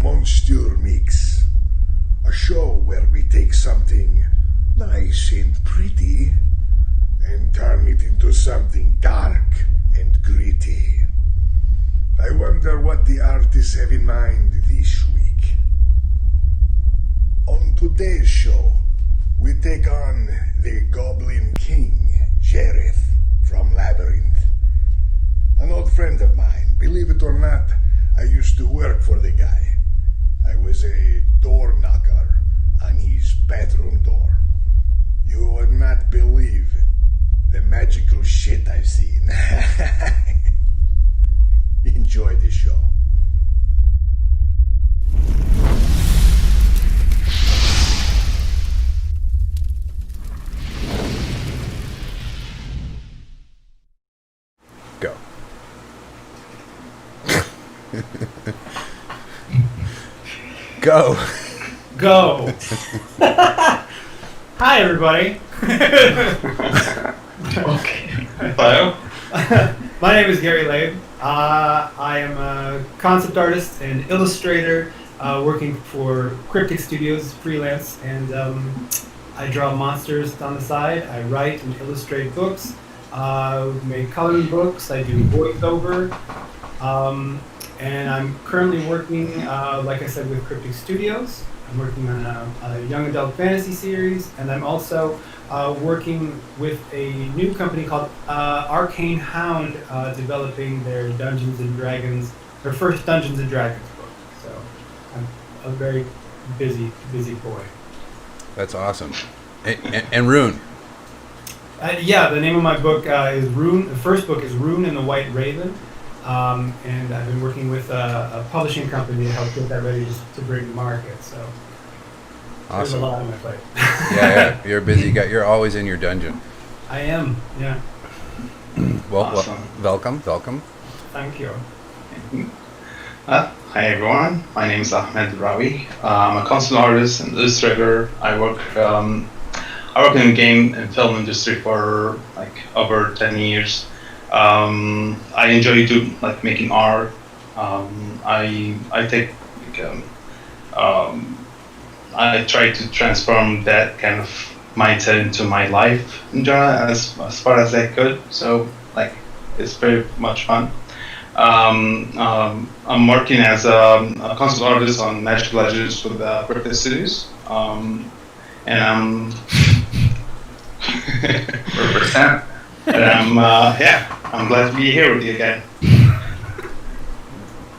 Monstieur Mix, a show where we take something nice and pretty and turn it into something dark and gritty. I wonder what the artists have in mind this week. On today's show, we take on the Goblin King, Jareth from Labyrinth. An old friend of mine, believe it or not, I used to work for the guy. I was a door knocker on his bedroom door. You would not believe the magical shit I've seen. Enjoy the show. Go. Go. Go. Hi, everybody. Okay. Hello. My name is Gary Labe. I am a concept artist and illustrator working for Cryptic Studios, freelance, and I draw monsters on the side. I write and illustrate books, make coloring books. I do voiceover, and I'm currently working, like I said, with Cryptic Studios. I'm working on a young adult fantasy series, and I'm also working with a new company called Arcane Hound, developing their Dungeons and Dragons, their first Dungeons and Dragons book. So I'm a very busy boy. That's awesome. And Rune. Yeah, the name of my book is Rune. The first book is Rune and the White Raven, and I've been working with a publishing company to help get that ready to bring to market. So there's a Awesome. lot on my plate. Yeah, you're a busy guy. You're always in your dungeon. I am. Yeah. Well, Awesome. welcome. Thank you. Hi everyone, my name is Ahmed Rawi. I'm a concept artist and illustrator. I work in the game and film industry for like over 10 years. I enjoy making art. I take I try to transform that kind of mindset into my life in general as far as I could. So like it's very much fun. I'm working as a concept artist on Magic Legends with Cryptic Studios, and I'm represent. And I'm glad to be here with you again.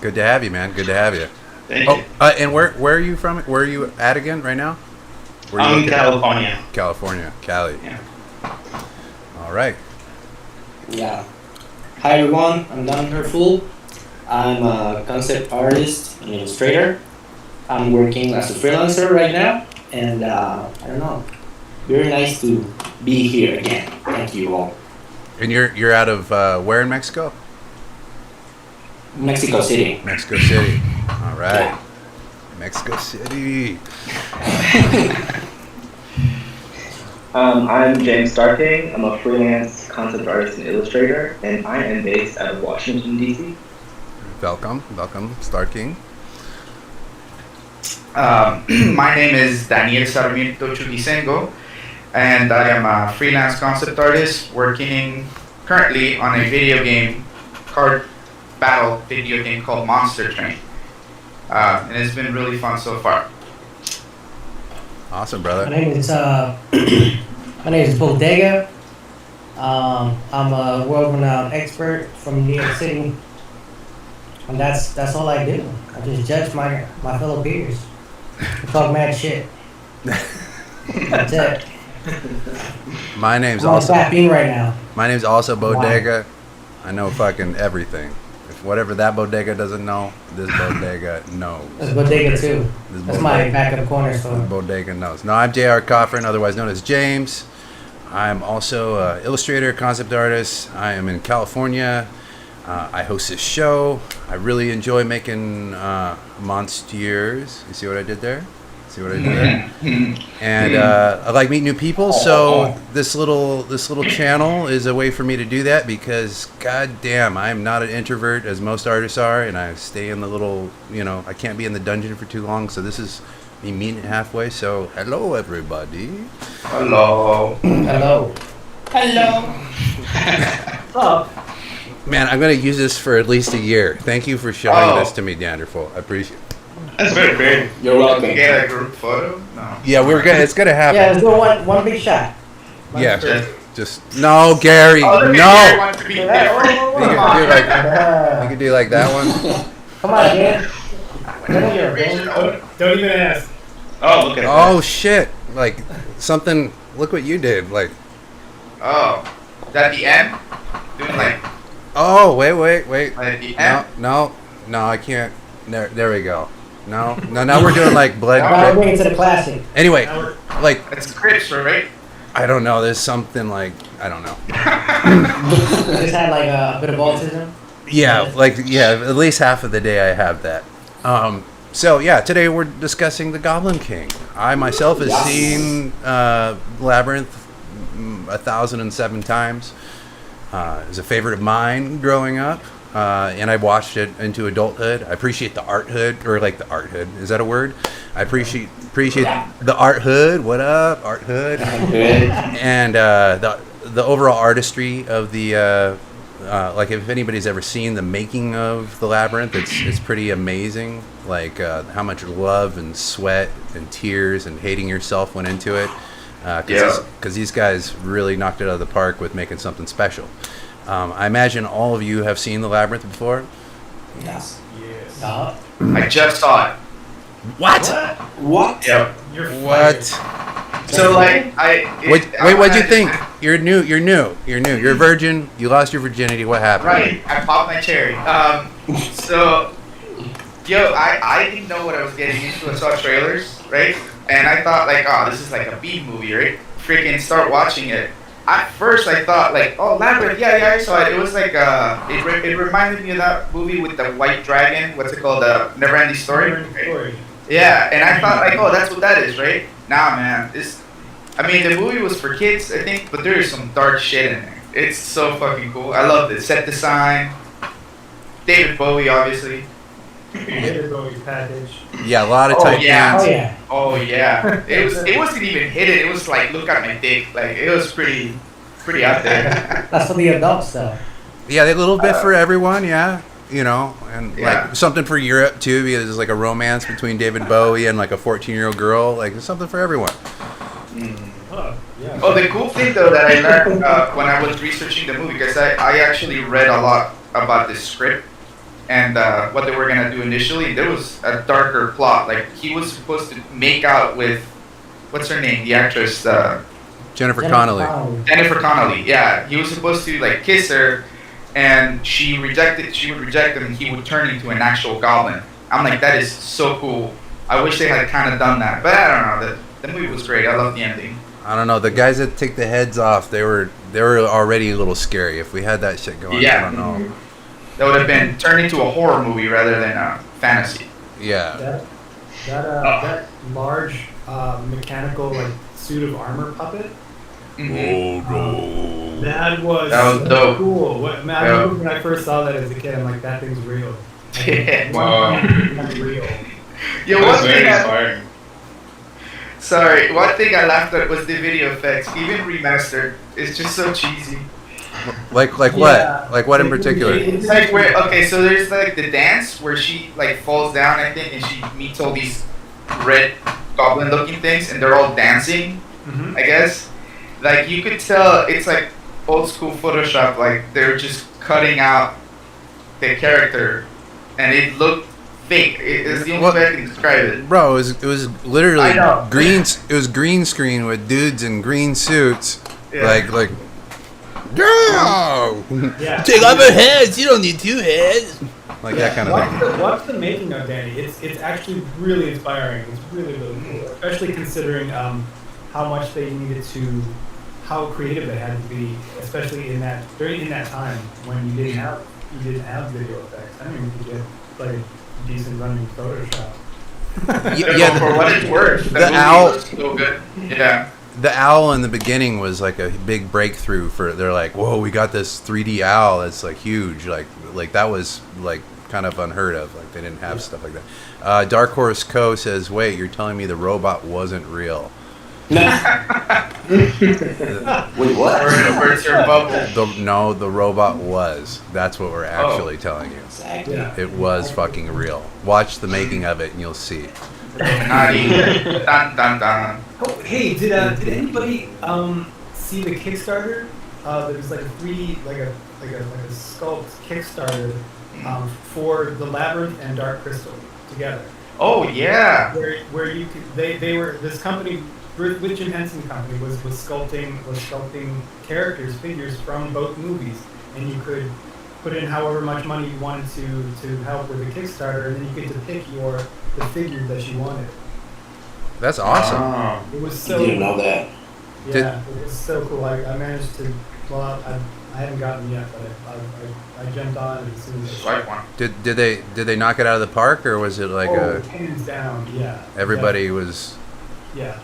Good to have you, man. Good to have you. Thank you. And where are you from? Where are you at again right now? Where are you I'm in located? California. California, Cali. Yeah. All right. Yeah. Hi everyone, I'm Don Herful. I'm a concept artist and illustrator. I'm working as a freelancer right now, and I don't know. Very nice to be here again. Thank you all. And you're out of where in Mexico? Mexico City. Mexico City. All right. Yeah. Mexico City. I'm James Starking. I'm a freelance concept artist and illustrator, and I am based out of Washington, D.C. Welcome, Star King. My name is Daniel Sarmiento Chuquisengo, and I am a freelance concept artist working currently on a video game, card battle video game called Monster Train. And it's been really fun so far. Awesome, My brother. name is my name is Bodega. I'm a world-renowned expert from New York City, and that's all I do. I just judge my fellow peers, talk mad shit. That's it. My name's I'm on also caffeine right now. Bodega. I know fucking everything. If whatever that bodega doesn't know, this bodega knows. That's Bodega too. This That's my backup corner This store. bodega knows. No, I'm J.R. Coffin, otherwise known as James. I'm also an illustrator, concept artist. I am in California. I host this show. I really enjoy making monsters. You see what I did there? See what I did there? And I like meeting new people, so this little channel is a way for me to do that because, goddamn, I'm not an introvert as most artists are, and I stay in the little, I can't be in the dungeon for too long, so this is me meeting it halfway. So, hello, everybody. Hello. Hello. Hello. What's up? Man, I'm going to use this for at least a year. Thank you for showing this to me, Danderful. I appreciate it. That's very big. You're welcome. Get a group photo? No. Yeah, it's going to happen. Yeah, let's do one big shot. Yeah, just no, Gary, Oh, look at no. Gary wants to be different. You could do like that one. Come on, Dan. Get in here, Dan. Don't even ask. Oh, look at Oh shit! Like something. Look what you did. Like. Oh. Is that the end? Doing like Oh wait. at the end? No, I can't. There we go. No. Now we're doing like blood. Now we're bringing it to the classic. Anyway, like It's Crips, right? I don't know. There's something like I don't know. Just had like a bit of autism. Yeah, at least half of the day I have that. So yeah, today we're discussing the Goblin King. I myself have seen Labyrinth 1,007 times. It was a favorite of mine growing up, and I watched it into adulthood. I appreciate the art hood, or like the art hood. Is that a word? I appreciate the art hood. What up, art hood? And the overall artistry of the. Like if anybody's ever seen the making of the Labyrinth, it's pretty amazing. Like how much love and sweat and tears and hating yourself went into it. Because these guys really knocked it out of the park with making something special. I imagine all of you have seen the Labyrinth before. Yes. I just saw it. What? What? Yep. You're What? So like What'd you think? You're new. You're a virgin. You lost your virginity. What happened? Right. I popped my cherry. So, I didn't know what I was getting into. I saw trailers, right? And I thought like, oh, this is like a B movie, right? Freaking start watching it. At first, I thought like, oh, Labyrinth, yeah, I saw it. It was like, it reminded me of that movie with the white dragon. What's it called? The Never-Ending Story. Story. Yeah, and I thought like, oh, that's what that is, right? Nah, man, the movie was for kids, I think, but there is some dark shit in there. It's so fucking cool. I love it. Set design. David Bowie, obviously. David Bowie's package. Yeah, a lot of tight pants. Oh yeah. It wasn't even hidden. It was like, look at my dick. Like it was pretty out there. That's for the adults, though. Yeah, a little bit for everyone. Yeah. And like something for Europe too, because there's like a romance between David Bowie and like a 14-year-old girl. Like there's something for everyone. Oh, the cool thing though that I learned when I was researching the movie, because I actually read a lot about this script and what they were gonna do initially. There was a darker plot. Like he was supposed to make out with, what's her name, the actress, Jennifer Connelly. Jennifer Connelly. Yeah, he was supposed to like kiss her. And she would reject him, and he would turn into an actual goblin. I'm like, that is so cool. I wish they had kind of done that, but I don't know. The movie was great. I love the ending. I don't know. The guys that take the heads off, they were already a little scary. If we had that shit going, I don't know. That would have been turned into a horror movie rather than a fantasy. Yeah. That large mechanical like suit of armor puppet. Mm-hmm. That was dope. Cool. I remember when I first saw that as a kid, I'm like, that thing's real. Yeah. Wow. 100% real. Yeah, That's very inspiring. Sorry, one thing I laughed at was the video effects. Even remastered, it's just so cheesy. Like what? Like what in particular? It's like so there's like the dance where she like falls down, I think, and she meets all these red goblin looking things, and they're all dancing, I guess. Like you could tell it's like old school Photoshop, like they're just cutting out the character, and it looked fake. It's the only way I can describe it. Bro, it was literally green. It was green screen with dudes in green suits. Yeah. Like. No! Yeah. Take off your heads. You don't need two heads. Like that kind of thing. Watch the making of Danny. It's actually really inspiring. It's really cool, especially considering how much they needed to, how creative they had to be, especially in that time when you didn't have video effects. I don't even think you had like a decent running Photoshop. Yeah, for what it's worth, the the movie owl- was so good. Yeah. the owl in the beginning was like a big breakthrough for. They're like, whoa, we got this 3D owl that's like huge. Like that was like kind of unheard of. Like they didn't have stuff like that. Dark Horse Co says, wait, you're telling me the robot wasn't real? Wait, what? Or in a burst your bubble. No, the robot was. That's what we're actually telling you. Exactly. Yeah. It was fucking real. Watch the making of it and you'll see. Naughty. Dun dun dun. Oh, hey, did anybody see the Kickstarter? There was like a 3D, like a sculpt Kickstarter for the Labyrinth and Dark Crystal together. Oh yeah. Where you could they were this company with Jim Henson Company was sculpting characters, figures from both movies, and you could put in however much money you wanted to help with the Kickstarter, and then you get to pick the figure that you wanted. That's awesome. Oh. It was I so didn't know that. yeah, it was so cool. I managed to I haven't gotten it yet, but I jumped on it as soon as Swipe one. Did they knock it out of the park, or was it like hands down, yeah. everybody was? Yeah.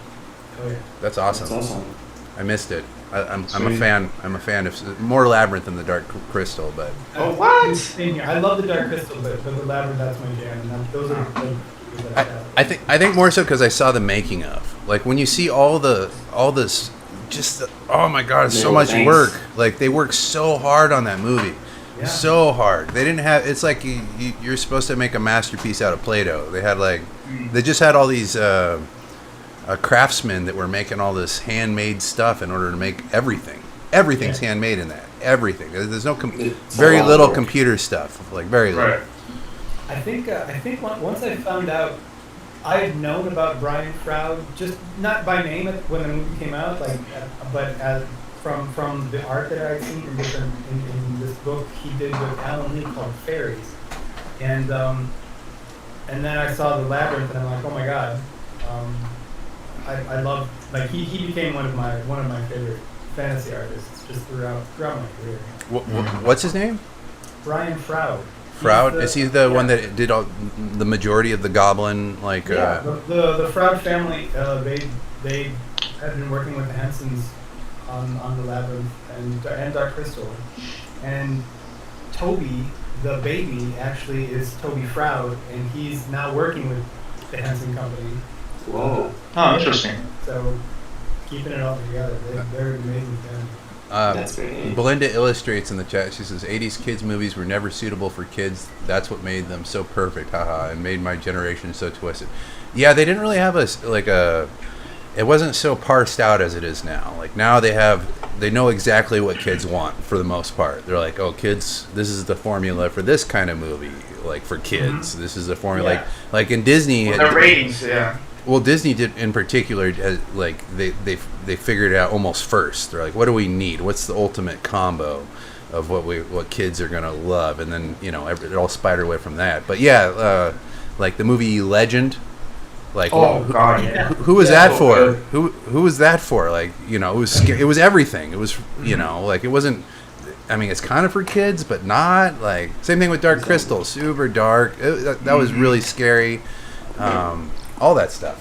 Oh yeah. That's That's awesome. awesome. I missed it. I'm a Sweet. fan. I'm a fan of more Labyrinth than the Dark Crystal, but Oh, what? Same here. I love the Dark Crystal, but the Labyrinth, that's my jam. And those are the I think more so because I saw the making of. Like when you see all this, oh my god, it's so Little much things. work. Like they worked so hard on that movie, Yeah. so hard. They didn't have. It's like you're supposed to make a masterpiece out of Play-Doh. They had they just had all these craftsmen that were making all this handmade stuff in order to make everything. Everything's handmade in that. Everything. There's no It's very a lot of little work. computer stuff. Like very little. Right. I think once I found out, I had known about Brian Froud, just not by name when the movie came out, but from the art that I had seen in different in this book he did with Alan Lee called Fairies, and then I saw the Labyrinth and I'm like, oh my god, I love he became one of my favorite fantasy artists just throughout my career. What's his name? Brian Froud. Froud? He's Is he the one that did the majority of the Goblin? Yeah, the Froud family, they had been working with the Hensons on the Labyrinth and Dark Crystal, and Toby, the baby, actually is Toby Froud, and he's now working with the Henson Company. Whoa. Oh, interesting. So keeping it all together, they're an amazing family. That's great. Belinda illustrates in the chat. She says, "80s kids movies were never suitable for kids. That's what made them so perfect, haha, and made my generation so twisted." Yeah, they didn't really have it wasn't so parsed out as it is now. Like now they know exactly what kids want for the most part. They're like, "Oh, kids, this is the formula for this kind of movie. Like for kids, Mm-hmm. this is the formula." Yeah. Like in Disney, The ratings, yeah. well, Disney did in particular. They figured it out almost first. They're like, what do we need? What's the ultimate combo of what kids are gonna love? And then it all spidered away from that. But yeah, like the movie Legend. Like, Oh god, yeah. who was Yeah. that for? Who was that for? Like, it was it was everything. It was like it wasn't. I mean, it's kind of for kids, but not like same thing with Dark Crystal, super dark. That was really scary. All that stuff.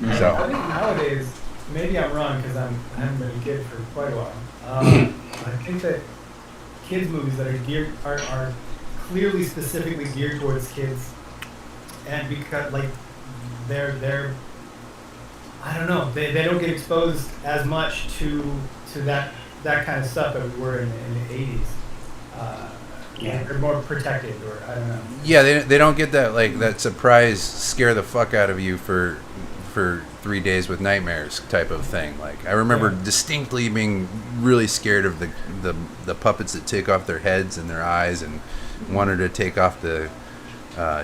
I So think nowadays, maybe I'm wrong because I haven't been a kid for quite a while. I think that kids movies that are clearly specifically geared towards kids, and because they're I don't know, they don't get exposed as much to that kind of stuff that we were in the 80s. Yeah. They're more protected, or I don't know. yeah, they don't get that surprise scare the fuck out of you for 3 days with nightmares type of thing. Like I remember distinctly being really scared of the puppets that take off their heads and their eyes, and wanted to take off the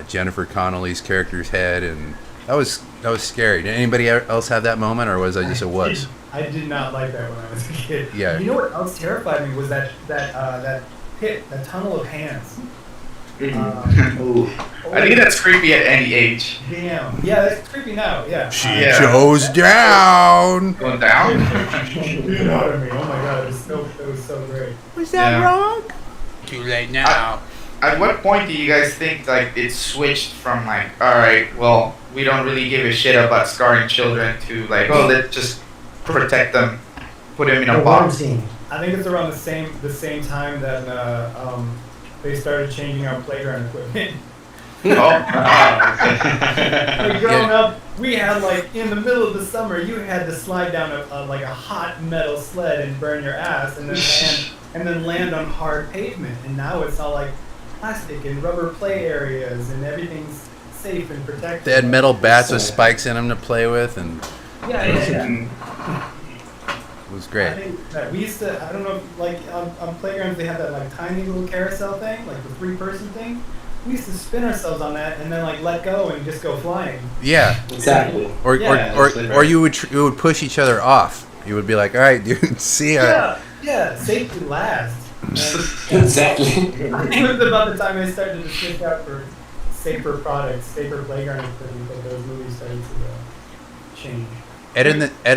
Jennifer Connelly's character's head, and that was scary. Did anybody else have that moment, or was I just a wuss? I did not like that when I was a kid. Yeah. You know what else terrified me was that pit, that tunnel of hands. Ooh. I think that's creepy at any age. Damn. Yeah, that's creepy now. Yeah. She Yeah. goes down. Going down? You know what I mean? Oh my god, it was so great. Was that Yeah. wrong? Too late now. at what point do you guys think like it switched from like, all right, well, we don't really give a shit about scarring children to like, oh, let's just protect them, put them in a The worm box. scene. I think it's around the same time that they started changing our playground equipment. Like growing up, we had like in the middle of the summer, you had to slide down like a hot metal sled and burn your ass, and then land on hard pavement. And now it's all like plastic and rubber play areas, and everything's safe and protected. They had metal bats with spikes in them to play with, and Yeah. it was I great. think that we used to, I don't know, if, like on playgrounds they have that like tiny little carousel thing, like the 3-person thing. We used to spin ourselves on that and then like let go and just go flying. Yeah. Exactly. Or Yeah, or you would push each other off. You would be like, all right, dude, see ya. Yeah, safety last. Exactly. I think it was about the time I started to switch out for safer products, safer playground equipment, that those movies started to change. Ed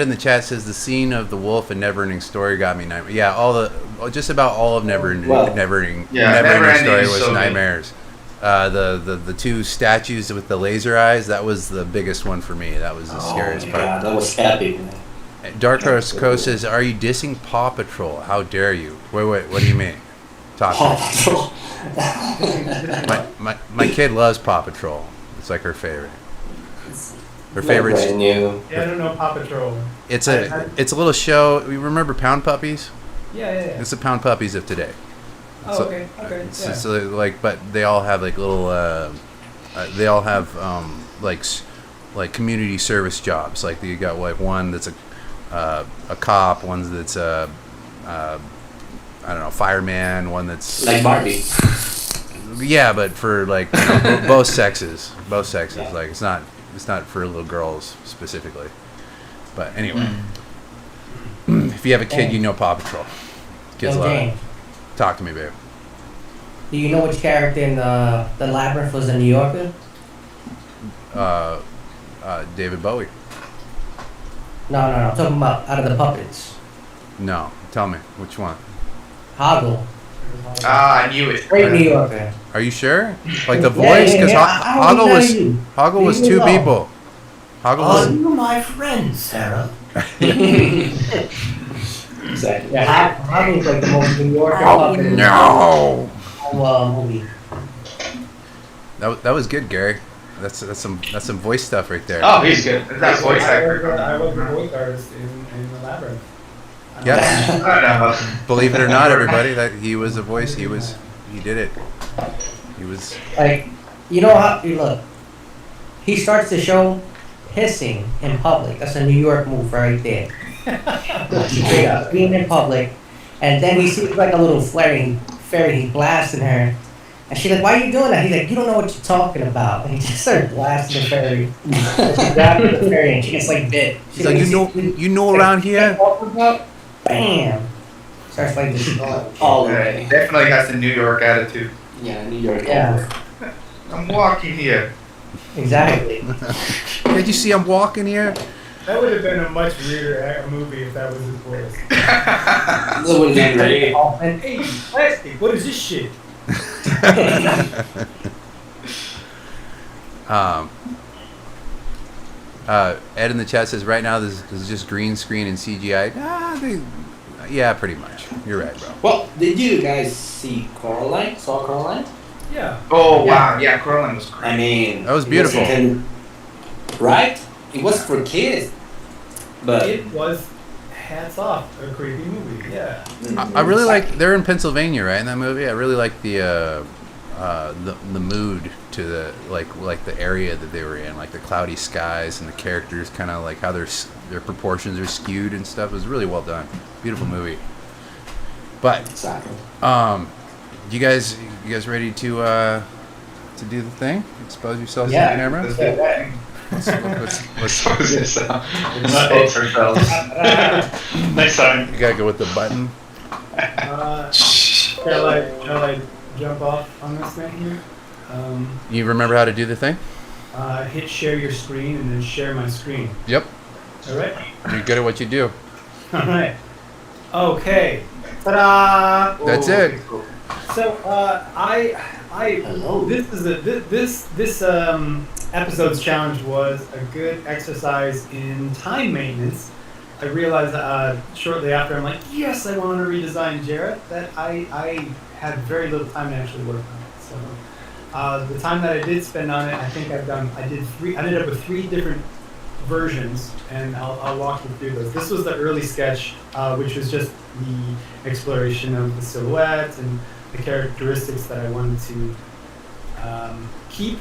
in the chat says the scene of the wolf and Neverending Story got me nightmares. Yeah, just about all of Neverending Neverending Story is was so good. nightmares. The two statues with the laser eyes, that was the biggest one for me. That was the scariest part. Yeah, that was epic, man. Dark Horse Co says, "Are you dissing Paw Patrol? How dare you?" Wait, what do you mean? Talk. Paw Patrol. My kid loves Paw Patrol. It's like her favorite. Her favorite. Brand new. Yeah, I don't know Paw Patrol. It's a little show. You remember Pound Puppies? Yeah. It's the Pound Puppies of today. Oh, So- okay. It's Yeah. just like, but they all have like little. They all have like community service jobs. Like you got like one that's a cop, one that's I don't know, fireman, one that's Like Barbie. yeah, but for like both sexes. Yeah. Like it's not for little girls specifically. But anyway, if you have a kid, you know Paw Patrol. Kids Yo, love it. James, Talk to me, babe. do you know which character in the Labyrinth was a New Yorker? David Bowie. No, I'm talking about out of the puppets. No, tell me which one. Hoggle. Ah, I knew it. Great New Yorker. Are you sure? Like the voice? Because I don't know you. Hoggle was Do you two know? people. Hoggle was. you're my friend, Sarah. Exactly. Yeah, Hoggle's like the most New Yorker Oh puppet in the no! whole movie. That was good, Gary. That's some voice stuff right there. Oh, he's good. That's voice I actor. was a voice artist in the Labyrinth. Yes. I know. Believe it or not, everybody, that he was a voice. He did it. He was. Like, you know how, look, he starts the show pissing in public. That's a New York move right there. Straight up, being in public. And then he sees like a little fairy, he's blasting her. And she's like, why are you doing that? He's like, you don't know what you're talking about. And he just started blasting the fairy. And she grabbed the fairy and she gets like bit. He's like, you know around here. Bam! Starts like this. All the way. Definitely has the New York attitude. Yeah, New York. Yeah, I'm walking here. exactly. Did you see I'm walking here? That would have been a much weirder movie if that was his voice. That would have been great. Hey, plastic, what is this shit? Ed in the chat says right now this is just green screen and CGI. Yeah, pretty much. You're right, bro. Well, did you guys see Coraline? Saw Coraline? Yeah. Oh, wow. Yeah, Coraline was I great. mean, That was it beautiful. right? It was for kids, but It was hats off a creepy movie. Yeah. I really like. They're in Pennsylvania, right? In that movie, I really like the mood to the like the area that they were in, like the cloudy skies and the characters, kind of like how their proportions are skewed and stuff. It was really well done. Beautiful movie. But exactly. you guys ready to do the thing? Expose yourselves Yeah. to the camera. Let's do that. Let's Expose yourself. Expose ourselves. Next time. you gotta go with the button. Shall I jump off on this thing here? You remember how to do the thing? Hit share your screen and then share my screen. Yep. All right. You're good at what you do. All right. Okay. Ta-da! That's Oh, it. okay, cool. So Hello. This episode's challenge was a good exercise in time maintenance. I realized shortly after, I'm like, yes, I want to redesign Jareth, that I had very little time to actually work on it. So the time that I did spend on it, I think I ended up with 3 different versions, and I'll walk you through those. This was the early sketch, which was just the exploration of the silhouette and the characteristics that I wanted to keep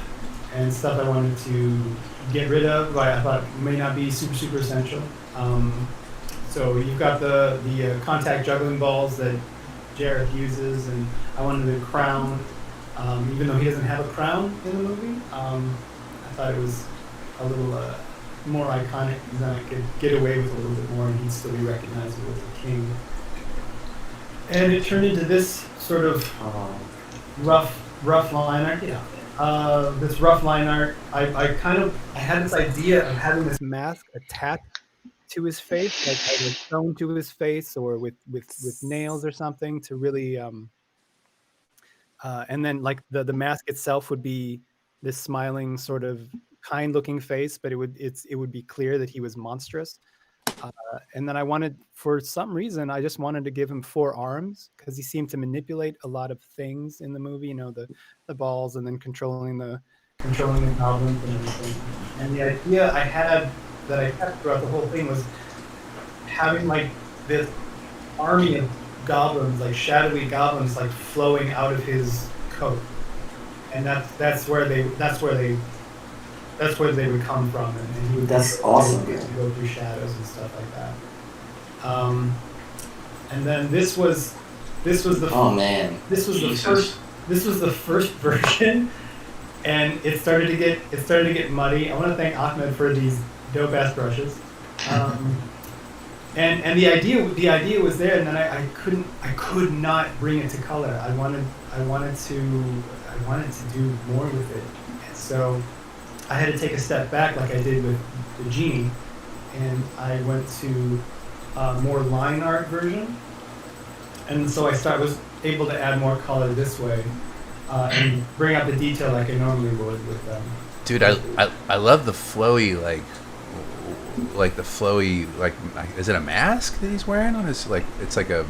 and stuff I wanted to get rid of, but I thought may not be super essential. So you've got the contact juggling balls that Jareth uses, and I wanted the crown, even though he doesn't have a crown in the movie. I thought it was a little more iconic, and then I could get away with a little bit more, and he'd still be recognizable as a king. And it turned into this sort of rough line art. Yeah. This rough line art. I had this idea of having this mask attached to his face, like either sewn to his face or with nails or something to really and then like the mask itself would be this smiling sort of kind looking face, but it would be clear that he was monstrous. And then I wanted, for some reason, I just wanted to give him 4 arms because he seemed to manipulate a lot of things in the movie. You know, the balls, and then controlling the goblins and everything. And the idea I had that I kept throughout the whole thing was having like this army of goblins, like shadowy goblins, like flowing out of his coat, and that's where they would come from, and he would That's awesome. to go through shadows and stuff like that. And then this was the Oh man. this was the Jesus. first version, and it started to get muddy. I want to thank Ahmed for these dope ass brushes. And the idea was there, and then I could not bring it to color. I wanted to do more with it, and so I had to take a step back, like I did with the genie, and I went to a more line art version, and so I was able to add more color this way, and bring out the detail like I normally would with them. Dude, I love the flowy the flowy, like, is it a mask that he's wearing on his, like, it's like a,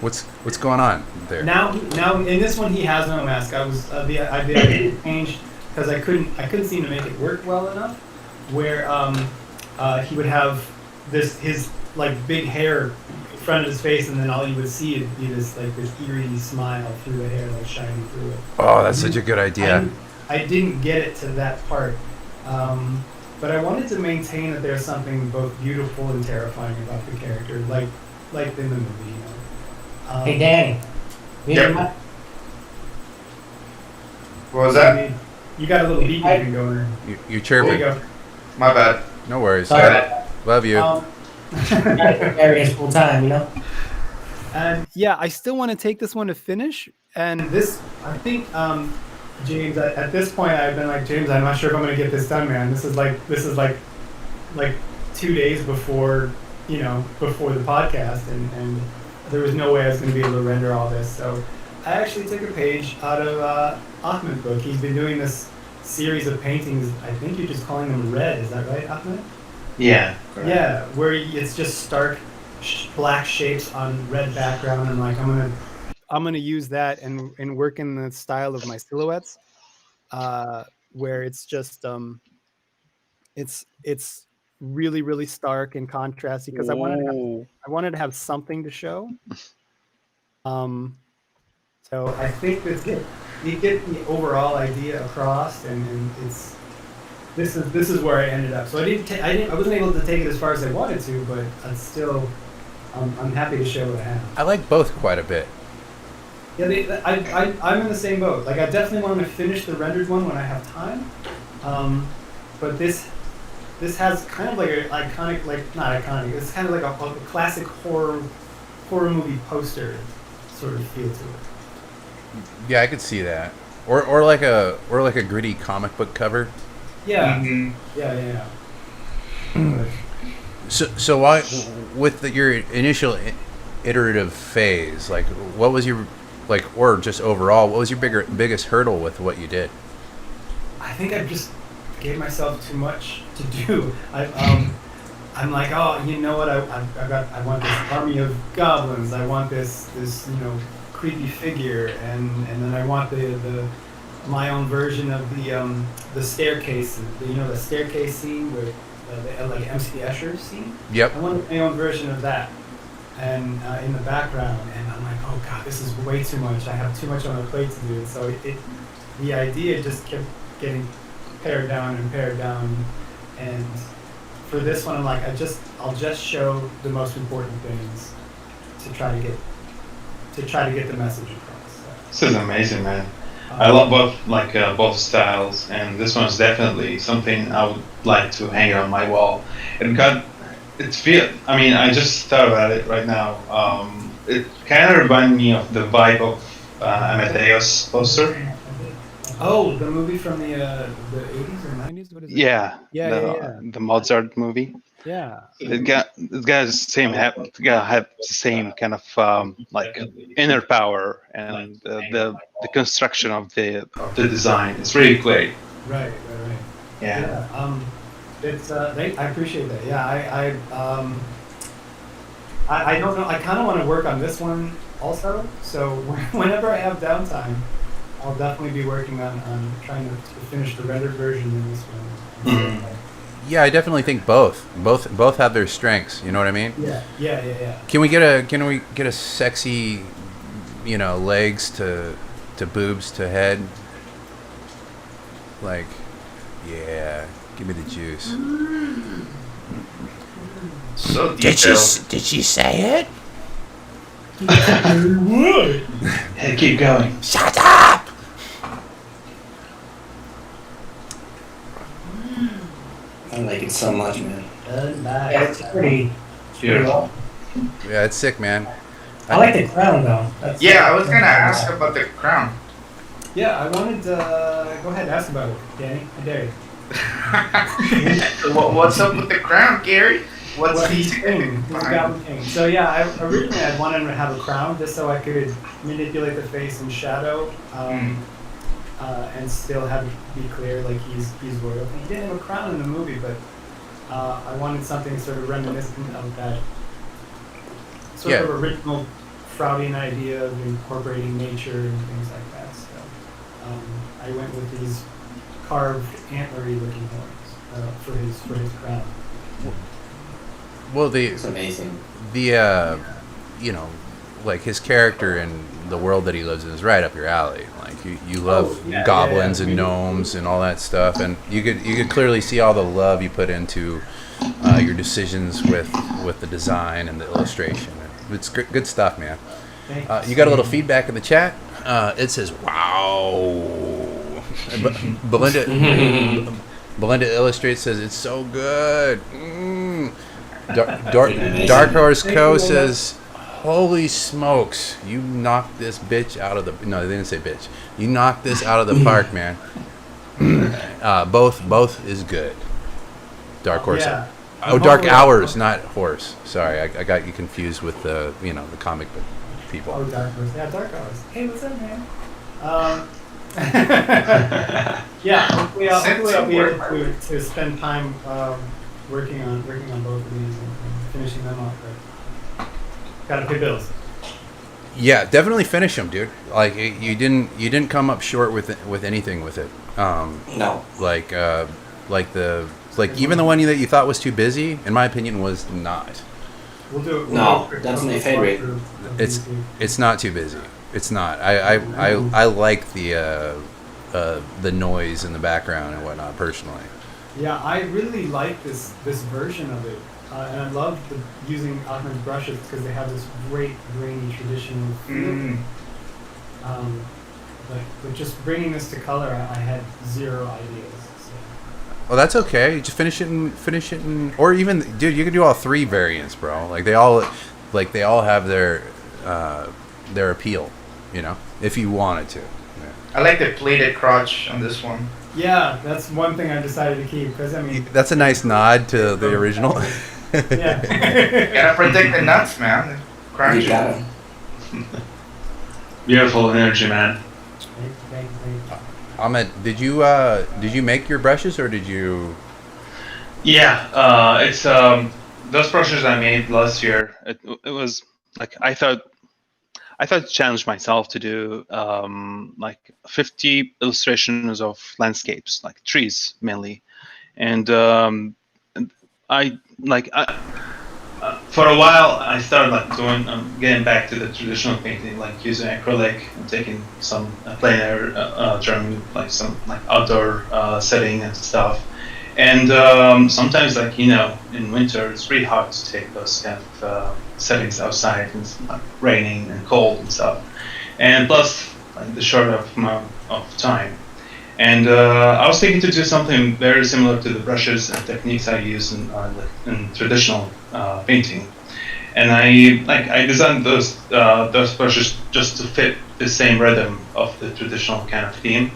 what's going on there? Now in this one he has no mask. I was the idea changed because I couldn't seem to make it work well enough, where he would have his like big hair in front of his face, and then all you would see would be this eerie smile through the hair, like shining through it. Oh, that's such a good idea. I didn't get it to that part, but I wanted to maintain that there's something both beautiful and terrifying about the character, like in the movie. You know? Hey, Danny. Yep. What was that? You got a little beeping going. You're chirping. There you go. My bad. No worries. Sorry. Love you. Areas full time, you know. And yeah, I still want to take this one to finish. And this, I think, James, at this point, I've been like, James, I'm not sure if I'm going to get this done, man. This is like 2 days before the podcast, and there was no way I was going to be able to render all this. So I actually took a page out of Ahmed's book. He's been doing this series of paintings. I think you're just calling them red. Is that right, Ahmed? Yeah. Correct. Yeah, where it's just stark black shapes on red background, and like I'm gonna use that and work in the style of my silhouettes, where it's just it's really, really stark and contrasty because I wanted to have something to show. So I think you get the overall idea across, and this is where I ended up. So I wasn't able to take it as far as I wanted to, but I'm still I'm happy to show what I have. I like both quite a bit. Yeah, I'm in the same boat. Like, I definitely want to finish the rendered one when I have time. But this has kind of like an iconic, like not iconic. It's kind of like a classic horror movie poster sort of feel to it. Yeah, I could see that. Or like a gritty comic book cover. Yeah. Mm-hmm. Yeah. So why, with your initial iterative phase, like what was your like, or just overall, what was your biggest hurdle with what you did? I think I just gave myself too much to do. I'm like, oh, you know what? I want this army of goblins. I want this creepy figure, and then I want my own version of the staircase. The staircase scene with the like MC Escher scene. Yep. I wanted my own version of that, and in the background. And I'm like, oh god, this is way too much. I have too much on my plate to do. And so the idea just kept getting pared down, and for this one, I'm like, I'll just show the most important things to try to get the message across. So. This is amazing, man. I love both styles, and this one is definitely something I would like to hang on my wall. I mean, I just thought about it right now. It kind of reminded me of the vibe of Amadeus poster. Oh, the movie from the 80s or 90s? What is it? Yeah. Yeah. The Mozart movie. Yeah. It got the same have the same kind of like inner power, and the construction of the design is really great. Right. Yeah. It's I appreciate that. Yeah, I don't know. I kind of want to work on this one also. So whenever I have downtime, I'll definitely be working on trying to finish the rendered version in this one. Mm-hmm. Yeah, I definitely think both have their strengths. You know what I mean? Yeah. Can we get a sexy, legs to boobs to head? Like, yeah, give me the juice. So detailed. Did she say it? Hey, keep going. Shut up! I like it so much, man. Yeah, it's pretty. Beautiful. Yeah, it's sick, man. I like the crown though. Yeah, I was gonna ask about the crown. Yeah, I wanted to go ahead and ask about it, Danny. I dare you. What's up with the crown, Gary? What's Well, the he's king. He's a goblin king. So yeah, originally I wanted him to have a crown just so I could manipulate the face in shadow, and still have it be clear like he's royal. He didn't have a crown in the movie, but I wanted something sort of reminiscent of that sort of original Freudian idea of incorporating nature and things like that. So I went with these carved antlery looking horns for his crown. Well, It's amazing. like his character and the world that he lives in is right up your alley. Like you love goblins and gnomes and all that stuff, and you could clearly see all the love you put into your decisions with the design and the illustration. It's good stuff, man. You got a little feedback in the chat. It says, "Wow." Belinda Illustrates says it's so good. Dark Horse Co says, "Holy smokes, you knocked this bitch out of the." No, they didn't say bitch. You knocked this out of the park, man. Both is good. Dark Horse. Yeah. Oh, Dark Hours, not Horse. Sorry, I got you confused with the the comic book people. Oh, Dark Horse. Yeah, Dark Hours. Hey, what's up, man? Yeah, hopefully I'll be able to spend time working on both of these and finishing them off. But gotta pay bills. Yeah, definitely finish them, dude. Like you didn't come up short with anything with it. No. Like even the one that you thought was too busy, in my opinion, was not. We'll do it. No, that's my favorite. It's not too busy. It's not. I like the noise in the background and whatnot personally. Yeah, I really like this version of it, and I love using Ahmed's brushes because they have this great grainy traditional feel. But just bringing this to color, I had zero ideas. So. Oh, that's okay. Just finish it in, or even, dude, you can do all three variants, bro. Like they all have their appeal, if you wanted to. Yeah. I like the pleated crotch on this one. Yeah, that's one thing I decided to keep because I mean. That's a nice nod to the original. Yeah. Gotta protect the nuts, man. You got 'em. Beautiful energy, man. Thank you. Ahmed, did you make your brushes or did you? Yeah, it's those brushes I made last year. It was like I thought to challenge myself to do like 50 illustrations of landscapes, like trees mainly, and I like for a while I started like doing getting back to the traditional painting, like using acrylic and taking some plein air drawing, like some like outdoor setting and stuff. And sometimes, like in winter, it's really hard to take those kind of settings outside, and it's like raining and cold and stuff. And plus, like the short amount of time. And I was thinking to do something very similar to the brushes and techniques I use in traditional painting. And I designed those brushes just to fit the same rhythm of the traditional kind of theme,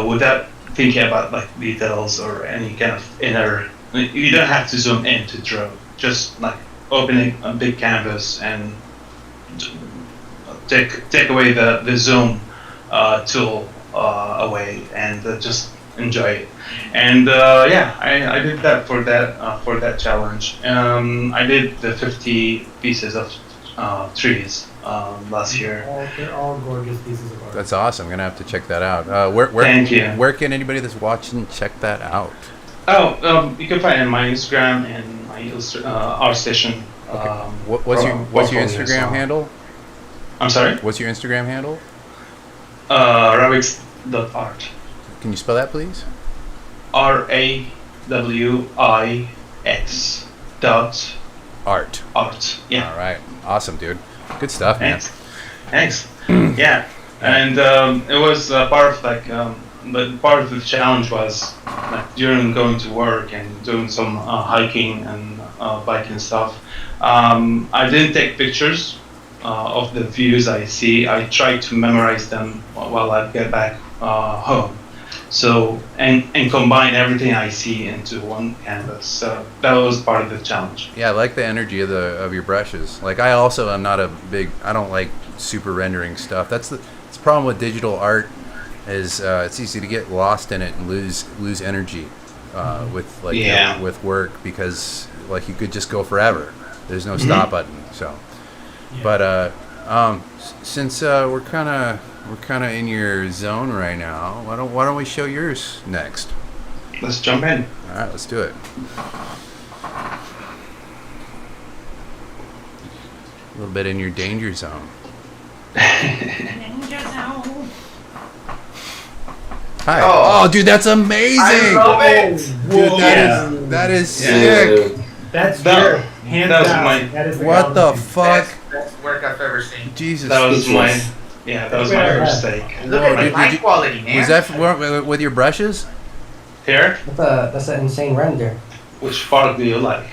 without thinking about like details or any kind of inner. You don't have to zoom in to draw. Just like opening a big canvas and take away the zoom tool away and just enjoy it. And I did that for that challenge. I did the 50 pieces of trees last year. They're all gorgeous pieces of art. That's awesome. I'm gonna have to check that out. Thank you. Where can anybody that's watching check that out? Oh, you can find it on my Instagram and my art station. What's your Instagram well. handle? I'm sorry? What's your Instagram handle? Rawix.art. Can you spell that, please? RAWIX dot Art. art. Yeah. All right. Awesome, dude. Good stuff, man. Thanks. Yeah. And it was part of like, but part of the challenge was like during going to work and doing some hiking and biking stuff. I didn't take pictures of the views I see. I try to memorize them while I get back home. So and combine everything I see into one canvas. So that was part of the challenge. Yeah, I like the energy of your brushes. Like I also am not I don't like super rendering stuff. That's the problem with digital art is it's easy to get lost in it and lose energy with like with work because like you could just go forever. There's no stop button. So, but since we're kind of in your zone right now, why don't we show yours next? Let's jump in. All right, let's do it. A little bit in your danger zone. Hi. Oh, dude, that's amazing. I love it. Dude, that is sick. That's your hands that was down. my- That is the What the Goblin King. fuck? Best work I've ever seen. Jesus. That was my Speechless. that was my first take. Look Whoa, at the dude, light quality, man. Was that with your brushes? Here, That's an insane render. which part do you like?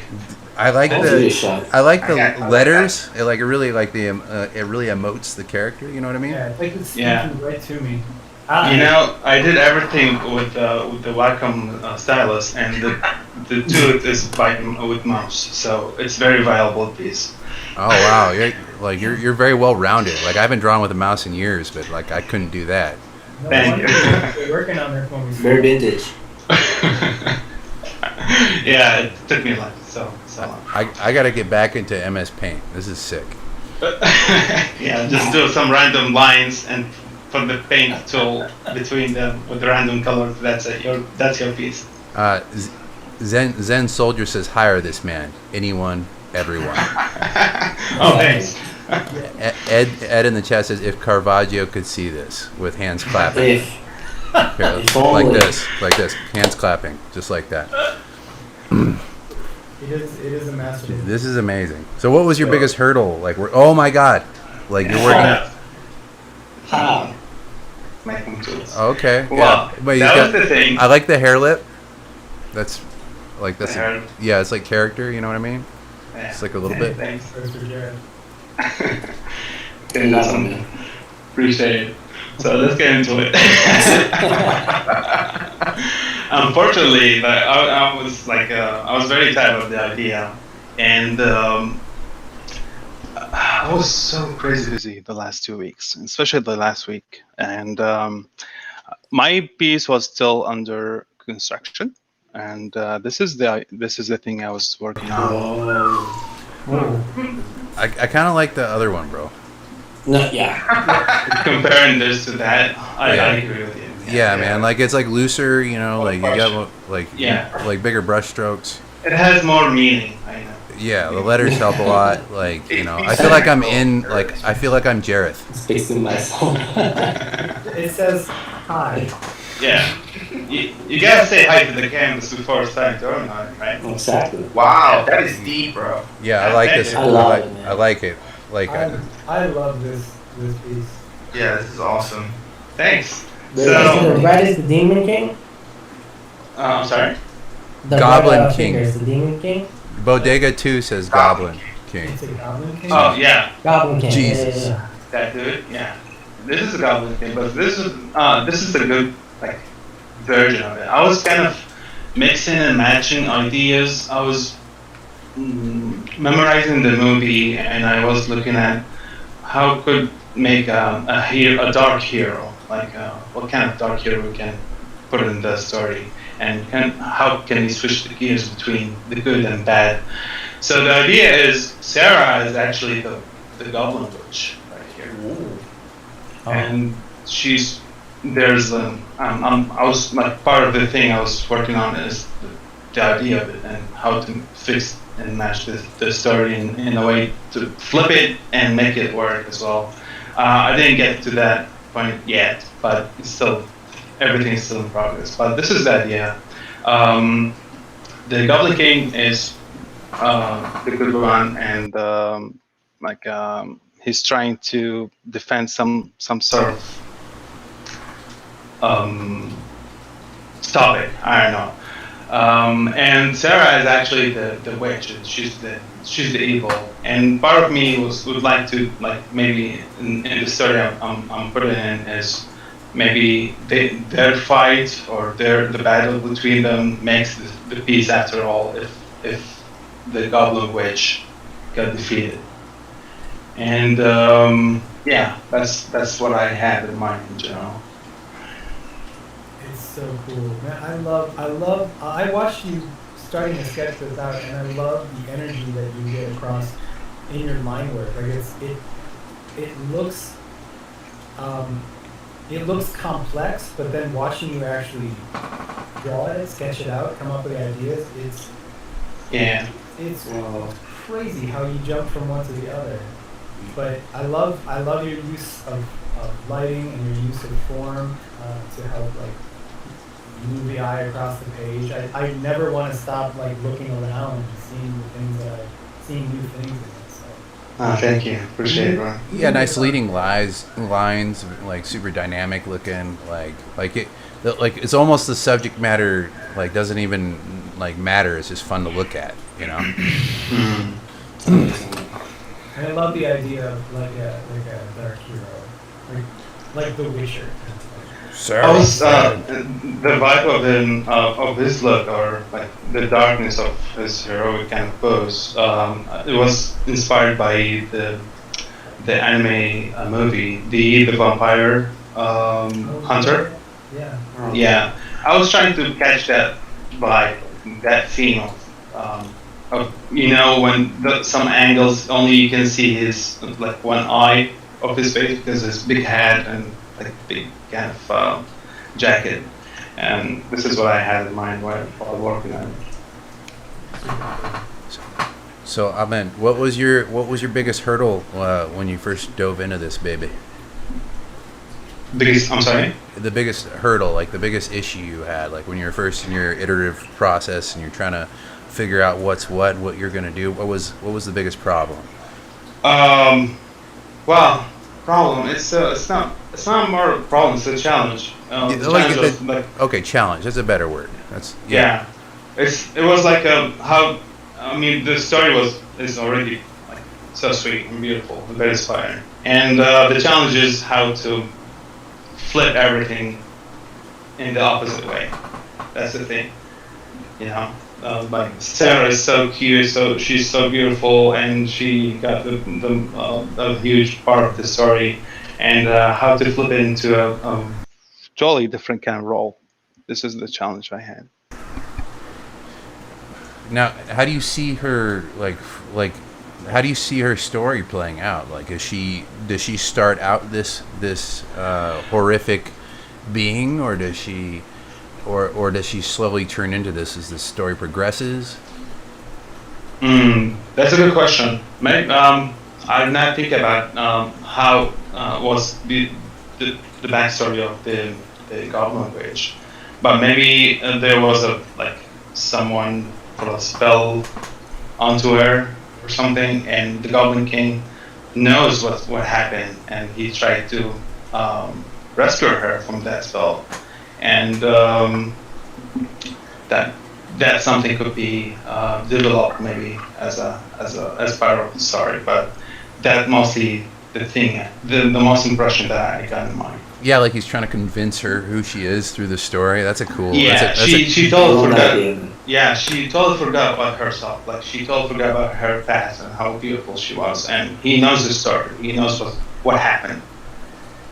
I like That's really the sharp. I like the I like letters. It like really like the it really emotes the character. You know what I mean? Yeah, it's like it's Yeah. speaking right to me. I did everything with the Wacom stylus, and the tooth is with mouse, so it's very viable piece. Oh wow, you're very well rounded. Like I haven't drawn with a mouse in years, but like I couldn't do that. No Thank wonder you. you're working on there for me. Very vintage. Yeah, it took me like so long. I gotta get back into MS Paint. This is sick. Yeah, just do some random lines and put the paint tool between them with random colors. That's it. That's your piece. Zen Soldier says hire this man. Anyone, everyone. Oh, thanks. Ed in the chat says if Caravaggio could see this with hands clapping. If Here, If like only. this, hands clapping, just like that. It is a masterpiece. This is amazing. So, what was your biggest hurdle? Like, oh my god, like you're working. how? Making tools. Okay, Well, yeah. But you that was got, the thing. I like the hair lip. That's like that's The hair- yeah, it's like character. You know what I mean? Yeah. It's like a little bit. Thanks. Professor Jareth. Getting That's some amazing. appreciate it. So let's get into it. Unfortunately, like, I was like I was very tired of the idea, and what was so crazy busy the last 2 weeks, especially the last week, and my piece was still under construction, and this is the thing I was working on. I kind of like the other one, bro. No, yeah. Comparing this to that, I agree with you. Yeah, man. Like it's like looser, you know. Like you got like bigger brush strokes. It has more meaning. I know. Yeah, the letters help a lot. Like you know, I feel like I'm in. Like I feel like I'm Jareth. Fixing myself. It says hi. Yeah. You gotta say hi to the canvas before starting to organize, right? Exactly. Wow, that is deep, bro. Yeah, I like this. I love it, man. I like it. Like I love this piece. Yeah, this is awesome. Thanks. The So, red is the Demon King. I'm sorry. The Goblin red, King. Is the Demon King. Bodega 2 says Goblin King. It's a Goblin King. Oh yeah, Goblin King. Jesus. Yeah. that dude. Yeah. This is a Goblin thing, but this is a good like version of it. I was kind of mixing and matching ideas. I was memorizing the movie, and I was looking at how could make a dark hero, like what kind of dark hero we can put in the story, and how can we switch the gears between the good and bad. So the idea is Sarah is actually the Goblin Witch right here, and I was like part of the thing I was working on is the idea of it and how to fix and match the story in a way to flip it and make it work as well. I didn't get to that point yet, but it's still everything is still in progress. But this is the idea. The Goblin King is the good one, and he's trying to defend some sort of topic. I don't know. And Sarah is actually the witch. She's the evil. And part of me would like to maybe in the story I'm putting in is maybe their fight or the battle between them makes the peace after all if the Goblin Witch got defeated. And that's what I had in mind in general. It's so cool, man. I watched you starting to sketch this out, and I love the energy that you get across in your line work. Like it looks complex, but then watching you actually draw it, sketch it out, come up with ideas, it's crazy how you jump from one to the other. But I love your use of lighting and your use of form to help move the eye across the page. I never want to stop looking around and seeing new things in it. So. Thank you. Appreciate it, bro. Yeah, nice leading lines, like super dynamic looking, it's almost the subject matter doesn't even matter. It's just fun to look at, you know. And I love the idea of a dark hero, like The Witcher. I was the vibe of his look, or the darkness of his heroic kind of pose. It was inspired by the anime movie, the vampire hunter. Yeah. Yeah, I was trying to catch that vibe, that theme of when some angles only you can see his one eye of his face because his big hat and big kind of jacket, and this is what I had in mind while working on it. So, Ahmed, what was your biggest hurdle when you first dove into this baby? I'm sorry? The biggest hurdle, the biggest issue you had, when you were first in your iterative process and you're trying to figure out what you're gonna do. What was the biggest problem? Well, problem. It's not more a problem. It's a challenge. Okay, challenge. That's a better word. That's yeah. It was the story is already so sweet and beautiful and very inspiring. And the challenge is how to flip everything in the opposite way. That's the thing, like Sarah is so cute, so she's so beautiful, and she got a huge part of the story, and how to flip it into a totally different kind of role. This is the challenge I had. Now, how do you see her how do you see her story playing out? Like, does she start out this horrific being, or does she slowly turn into this as the story progresses? That's a good question. Maybe, I've not think about how was the backstory of the Goblin Witch, but maybe there was someone put a spell onto her or something, and the Goblin King knows what happened, and he tried to rescue her from that spell, and that something could be developed maybe as part of the story, but that mostly the most impression that I got in mind. Yeah, like he's trying to convince her who she is through the story. That's a cool. Yeah, she totally forgot. Yeah, she totally forgot about herself. Like she totally forgot about her past and how beautiful she was. And he knows the story. He knows what happened.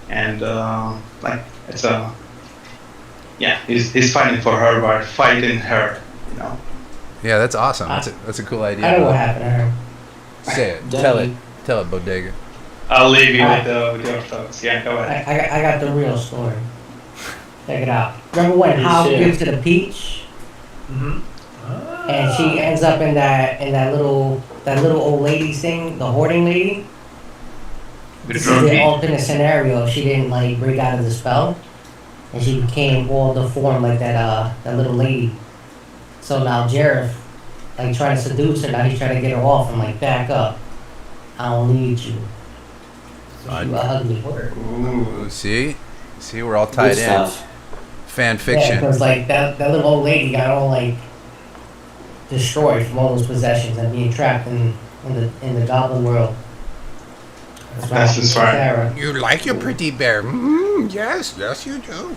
And it's a he's fighting for her by fighting her. You know. Yeah, that's awesome. That's a cool idea. I know what happened to her. Say it. Tell it, Bodega. I'll leave you with your folks. Yeah, go ahead. I got the real story. Check it out. Remember when Hal gives to the peach? Mm-hmm. And she ends up in that little old lady thing, the hoarding lady. This is the alternate scenario. She didn't break out of the spell, and she became all the form like that little lady. So now Jareth, trying to seduce her. Now he's trying to get her off and back up. I don't need you. Ugly. Ooh, see, we're all tied in. Fan fiction. Yeah, because that little old lady got all destroyed from all those possessions and being trapped in the goblin world. That's just right. You like your pretty bear? Yes, you do.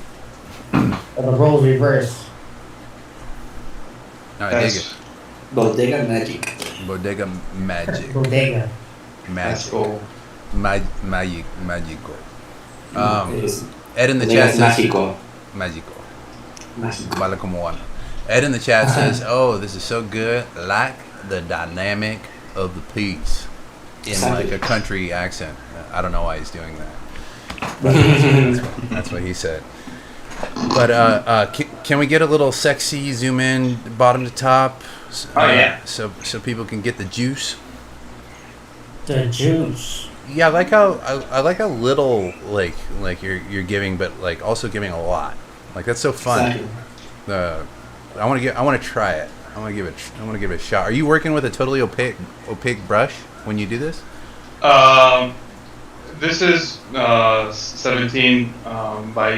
Or the roles reverse. No, I dig it. Bodega magic. Bodega magic. Bodega. Magical. Magical. Ed in the chat says magical. Vale como one. Ed in the chat says, "Oh, this is so good. Like the dynamic of the piece in a country accent." I don't know why he's doing that. That's what he said. But can we get a little sexy zoom in bottom to top? So people can get the juice. The juice. Yeah, I like how little you're giving, but also giving a lot. That's so fun. Exactly. I want to try it. I want to give it a shot. Are you working with a totally opaque brush when you do this? This is 17 by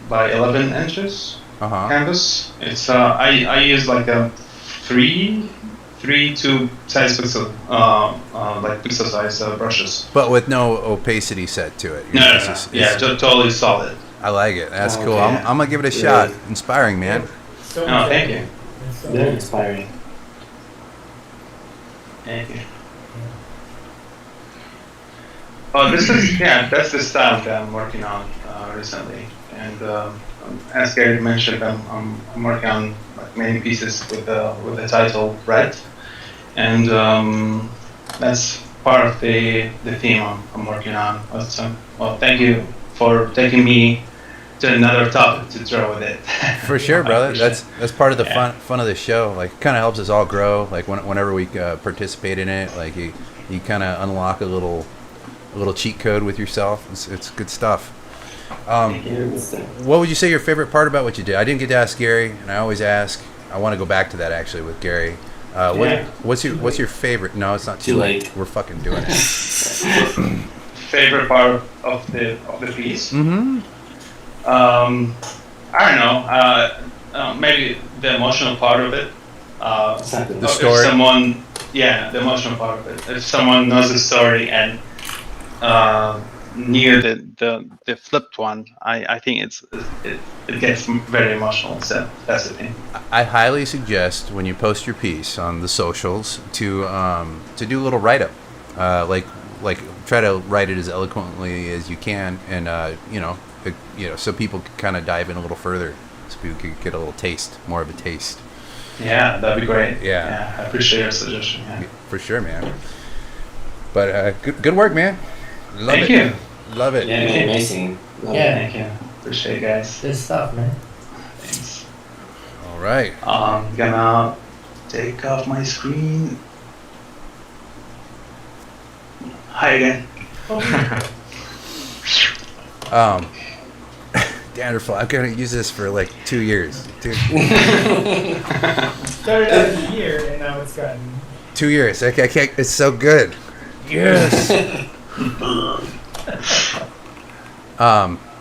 11 inches canvas. It's I use a 3 size pixel pixel size brushes. But with no opacity set to it. No. Totally solid. I like it. That's cool. I'm gonna give it a shot. Inspiring, man. Thank you. Very inspiring. Thank you. Oh, that's the style that I'm working on recently, and as Gary mentioned, I'm working on many pieces with the title Red, and that's part of the theme I'm working on. Well, thank you for taking me to another topic to draw with it. For sure, brother. That's part of the fun of the show. It kind of helps us all grow. Whenever we participate in it, you kind of unlock a little cheat code with yourself. It's good stuff. What would you say your favorite part about what you did? I didn't get to ask Gary, and I always ask. I want to go back to that actually with Gary. What's your favorite? No, it's not too late. We're fucking doing it. Favorite part of the piece? Mm-hmm. I don't know. Maybe the emotional part of it. The story. The emotional part of it. If someone knows the story and near the flipped one, I think it gets very emotional. So that's the thing. I highly suggest when you post your piece on the socials to do a little write up, like try to write it as eloquently as you can, and so people can kind of dive in a little further, so people can get a little taste, more of a taste. Yeah, that'd be great. Yeah. I appreciate your suggestion. Yeah. For sure, man. But good work, man. Thank you. Love it. Yeah, amazing. Yeah. Thank you. Appreciate it, guys. Good stuff, man. Thanks. All right. I'm gonna take off my screen. Hi again. Danderful, I'm gonna use this for like 2 years. Started out in a year, and now it's gotten. 2 years. I can't. It's so good. Yes.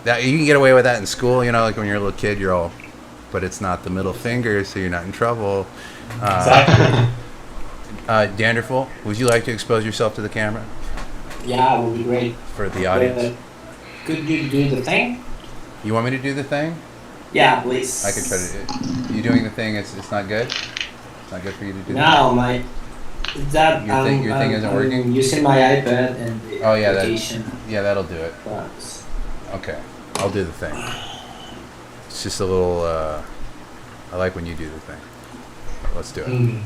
That you can get away with that in school. Like when you're a little kid, you're all, but it's not the middle finger, so you're not in trouble. Exactly. Danderful, would you like to expose yourself to the camera Yeah, it would be great. for the audience? Could you do the thing? You want me to do the thing? Yeah, please. I could try to. You doing the thing? It's not good. It's not good for you to do. No, that Your thing isn't working? I'm using my iPad and the Oh, yeah, application. That'll do it. But Okay, I'll do the thing. It's just a little. I like when you do the thing. Let's do it.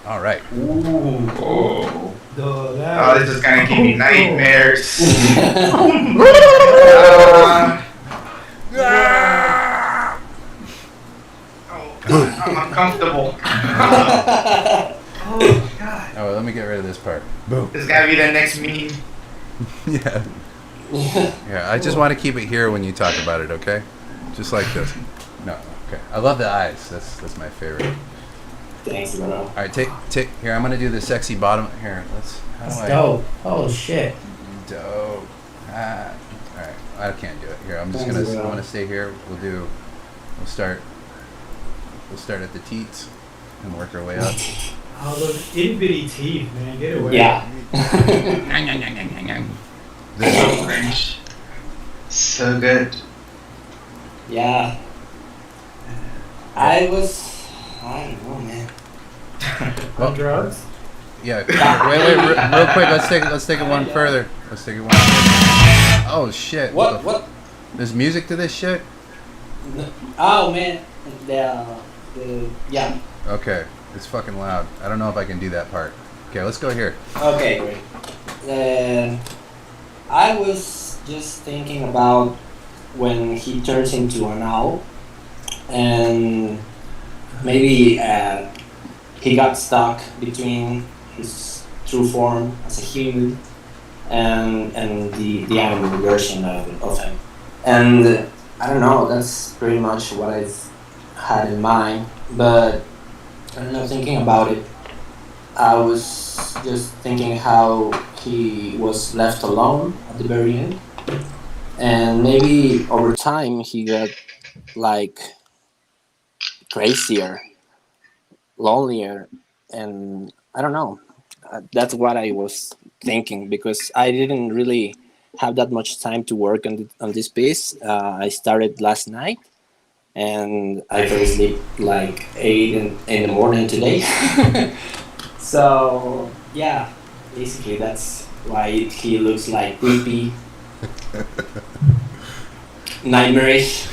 All right. Oh, That this is gonna give me nightmares. I'm uncomfortable. Oh God. Oh, let me get rid of this part. Boom. This is gonna be the next meme. Yeah. Yeah. I just want to keep it here when you talk about it. Okay. Just like this. No. Okay. I love the eyes. That's my favorite. Thanks, bro. All right. Take. Here. I'm gonna do the sexy bottom. Here. How do That's I? dope. Oh shit. Dope. All right. I can't do it. Here. I'm just Thanks, gonna. bro. I'm gonna stay here. We'll start. We'll start at the teats and work our way up. Oh, those itty bitty teeth, man. Get away. Yeah. So good. Yeah. I don't know, man. On drugs? Yeah. Wait. Real quick. Let's take it one further. Let's take it one. Oh shit. What? There's music to this shit. Oh man. Yeah. Okay. It's fucking loud. I don't know if I can do that part. Okay. Let's go here. Okay, great. I was just thinking about when he turns into an owl, and maybe he got stuck between his true form as a human and the animal version of him. And I don't know, that's pretty much what I've had in mind. But I don't know, thinking about it, I was just thinking how he was left alone at the very end. And maybe over time he got like crazier, lonelier, and I don't know. That's what I was thinking, because I didn't really have that much time to work on this piece. I started last night, and I fell asleep like 8 in the morning today. So yeah, basically that's why he looks like creepy, nightmarish.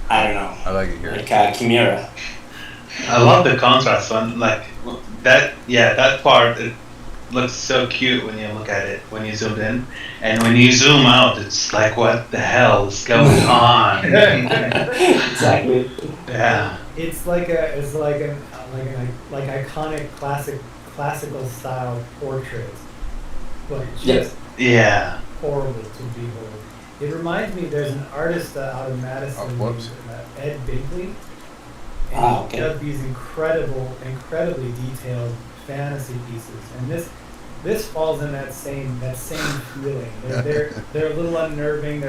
I don't know. I like it here. Like a chimera. I love the contrast one. Like that. Yeah, that part. It looks so cute when you look at it when you zoom in, and when you zoom out, it's like, what the hell is going on? Exactly. Yeah. It's like iconic classical style portrait, but just Yeah. horrible to behold. It reminds me, there's an artist out of Madison, whoops. Ed Bigley, and Okay. he does these incredibly detailed fantasy pieces, and this falls in that same feeling. They're a little unnerving.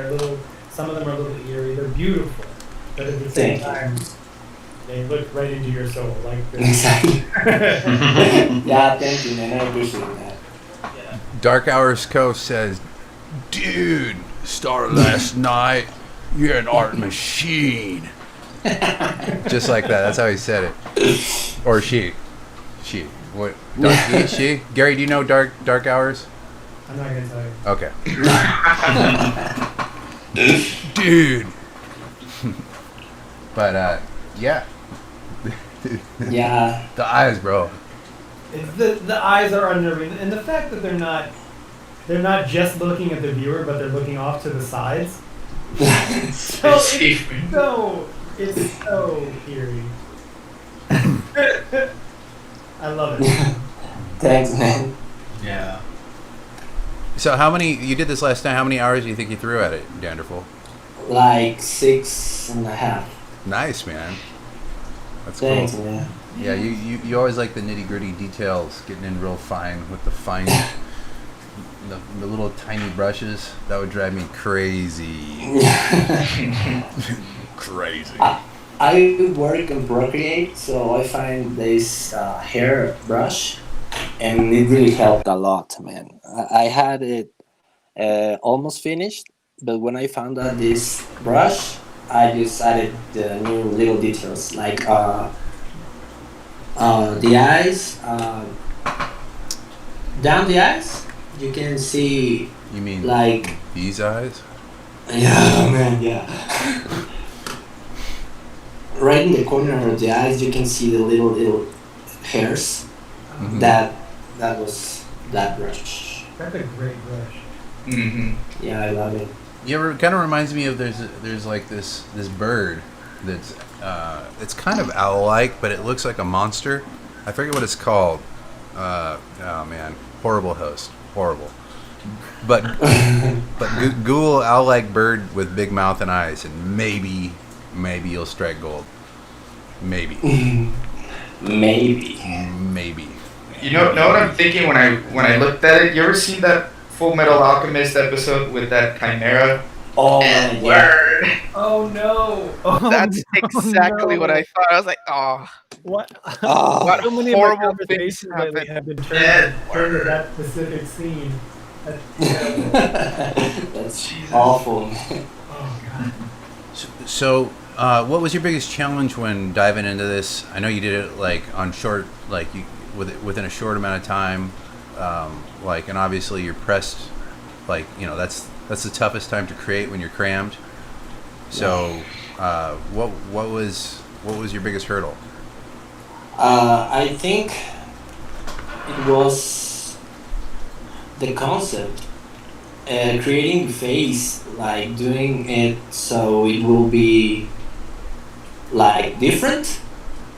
Some of them are a little eerie. They're beautiful, but at the same time, they look right into your soul. Like this. Exactly. Yeah, thank you, man. I appreciate that. Dark Hours Co says, "Dude, started last night. You're an art machine." Just like that. That's how he said it. Or she. What? She? Gary, do you know Dark Hours? I'm not gonna tell you. Okay. Dude. But yeah. Yeah. The eyes, bro. It's the eyes are unnerving, and the fact that they're not just looking at the viewer, but they're looking off to the sides. So it's so eerie. I love it. Thanks, man. Yeah. So how many, you did this last night, how many hours do you think you threw at it, Danderful? Like 6.5. Nice, man. That's Thanks, cool. man. Yeah, you always like the nitty gritty details, getting in real fine with the fine, the little tiny brushes. That would drive me crazy. Crazy. I work on Procreate, so I find this hair brush, and it really helped a lot, man. I had it almost finished, but when I found out this brush, I just added the new little details, like the eyes, down the eyes, you can see, You mean like, these eyes? yeah, man, yeah. Right in the corner of the eyes, you can see the little hairs. Mhm. That was that brush. That's a great brush. Mm-hmm. Yeah, I love it. Yeah, it kind of reminds me of there's like this bird that's it's kind of owl-like, but it looks like a monster. I forget what it's called. Oh man, horrible host, horrible. But Google owl-like bird with big mouth and eyes, and maybe you'll strike gold. Maybe. Maybe. You know what I'm thinking when I looked at it? You ever seen that Full Metal Alchemist episode with that chimera? Oh man, yeah. Oh no! Oh, That's exactly no. what I thought. I was like, oh, What? Oh, what So many of my horrible things conversations lately happen. have been turned to that specific scene. That's terrible. That's awful. Oh god. So, what was your biggest challenge when diving into this? I know you did it like on short, like you within a short amount of time, like, and obviously you're pressed, like, you know, that's the toughest time to create when you're crammed. So, what was your biggest hurdle? I think it was the concept, creating the face, like doing it so it will be like different,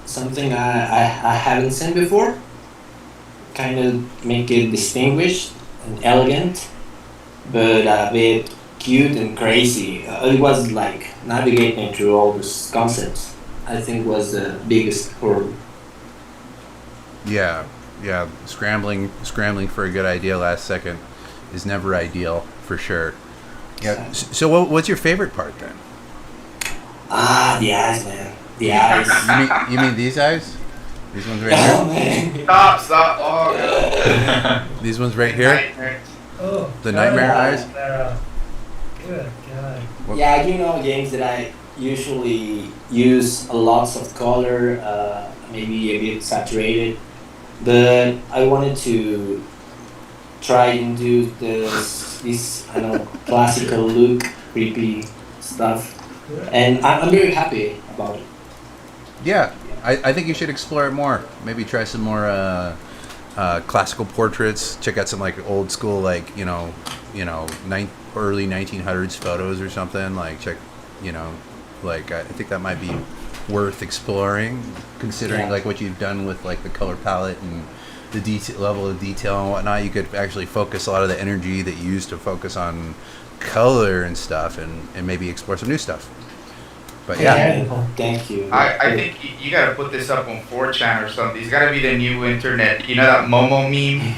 something I haven't seen before. Kind of make it distinguished and elegant, but a bit cute and crazy. It was like navigating through all those concepts. I think was the biggest hurdle. Yeah, scrambling for a good idea last second is never ideal for sure. Yeah. So, what's your favorite part then? The eyes, man. The eyes. You mean these eyes? These ones right Oh here? man. Stop! Oh god. These ones right here? Nightmare. Oh. The nightmare eyes? Good god. What- Yeah, you know, games that I usually use a lot of color, maybe a bit saturated, but I wanted to try and do this I don't know, classical look, creepy stuff, and I'm very happy about it. Yeah, I think you should explore it more. Maybe try some more classical portraits. Check out some like old school, like early 1900s photos or something. Like check, like I think that might be worth exploring, considering like what you've done with like the color palette and the level of detail and whatnot. You could actually focus a lot of the energy that you used to focus on color and stuff, and maybe explore some new stuff. But yeah. Thank you. I think you gotta put this up on 4chan or something. It's gotta be the new internet. You know that Momo meme?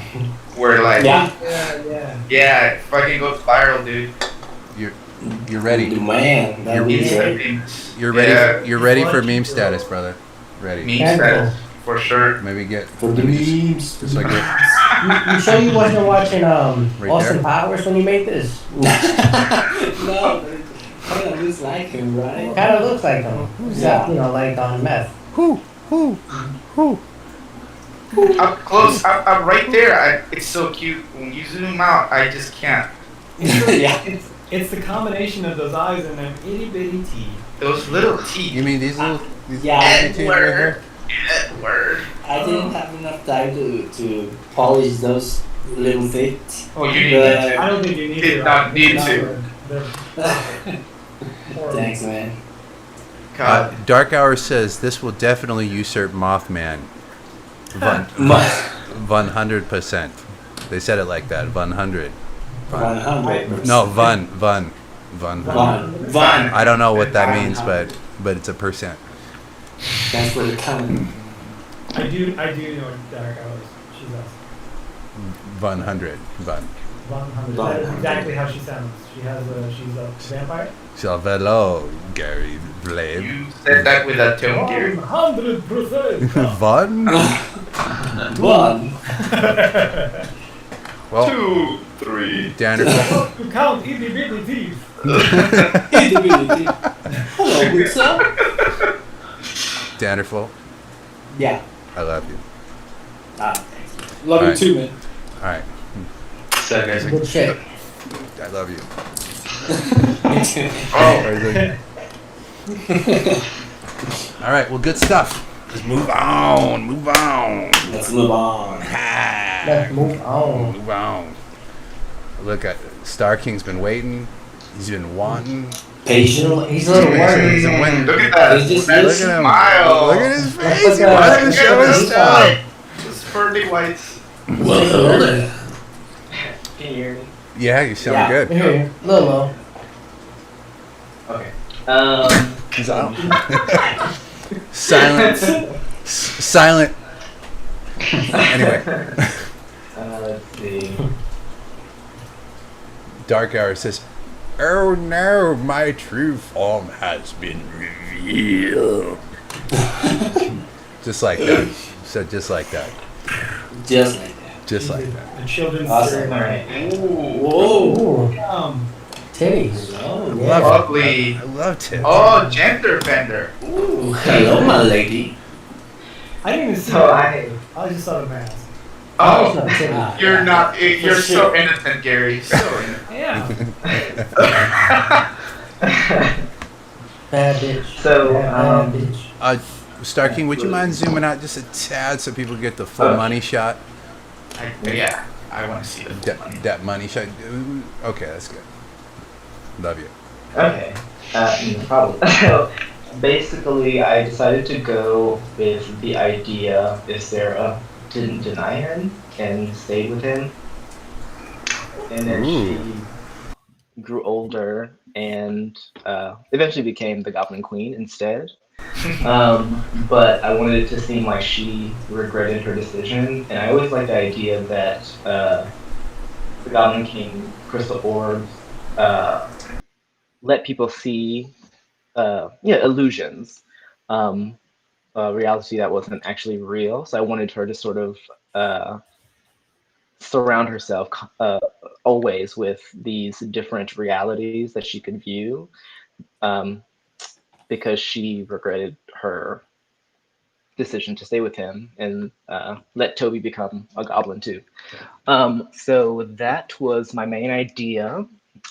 Where like... Yeah, it fucking goes viral, dude. You're ready. Man, that would be great. You're ready. Yeah. You're ready for meme status, brother. Ready. Meme status, for sure. Maybe get For the memes. just like You sure you wasn't watching Right Austin there. Powers when you made this? No, but it kind of looks like him, right? Kind of looks like him. Except, like on meth. Up close, up right there. It's so cute. When you zoom out, I just can't. Yeah. It's the combination of those eyes and them itty bitty teeth. Those little teeth. You mean these little? Yeah. Edward. Edward. I didn't have enough time to polish those little feet. Oh, you need But- to. I don't think you need Did to. not need It's to. horrible. Thanks, man. God. Dark Hour says this will definitely usurp Mothman. 100%. They said it like that. 100. 100%. No, Van. Van. I don't know what that means, but it's a percent. That's for the count. I do know Dark Hours. She's awesome. 100. Van. 100. That is exactly how she sounds. She's a vampire. So hello, Gary Blade. You said that with a tone, Gary. 100%. Van? One. Well, 2, 3. Danner. To count itty bitty teeth. Hello, what's up? Dannerful, Yeah. I love you. Thanks. Love Alright. you too, man. Alright, So, guys. Good shit. I love you. Oh, Alright, well, good stuff. Let's move on. Let's move on. Let's move on. Move on. Look at Star King's been waiting. He's been wanting. Patient. He's a little worried. He's a win. look at that. He's just- That Look at him. smile. Look at his face. Look He at wants him. to show his Those stuff. white- those pearly whites. Can you hear me? Yeah, you sound Yeah. good. Here, little low. Okay. He's out. Silent. Anyway, Let's see. Dark Hour says, "Oh no, my true form has been revealed." Just like that. So just like that. Just like that. Just like that. The children's Awesome. story. Whoa. Um, Titties. Oh, Love yeah. it. Lovely. I love tits. Oh, gender bender. Ooh, hello, my lady. I didn't even see So that. I I just saw the mask. Oh, Ah, you're yeah. not. You're For so sure. innocent, Gary. So innocent. Yeah. Bad bitch. So, Bad bitch. Star King, would you mind zooming out just a tad so people get the full money shot? Yeah, I want to see the full money. That money shot. Okay, that's good. Love you. okay. No problem. So basically, I decided to go with the idea if Sarah didn't deny him and stayed with him, and then she grew older and eventually became the Goblin Queen instead. But I wanted it to seem like she regretted her decision, and I always liked the idea that the Goblin King crystal orbs let people see illusions, reality that wasn't actually real. So I wanted her to sort of surround herself always with these different realities that she could view, because she regretted her decision to stay with him and let Toby become a goblin too. So that was my main idea,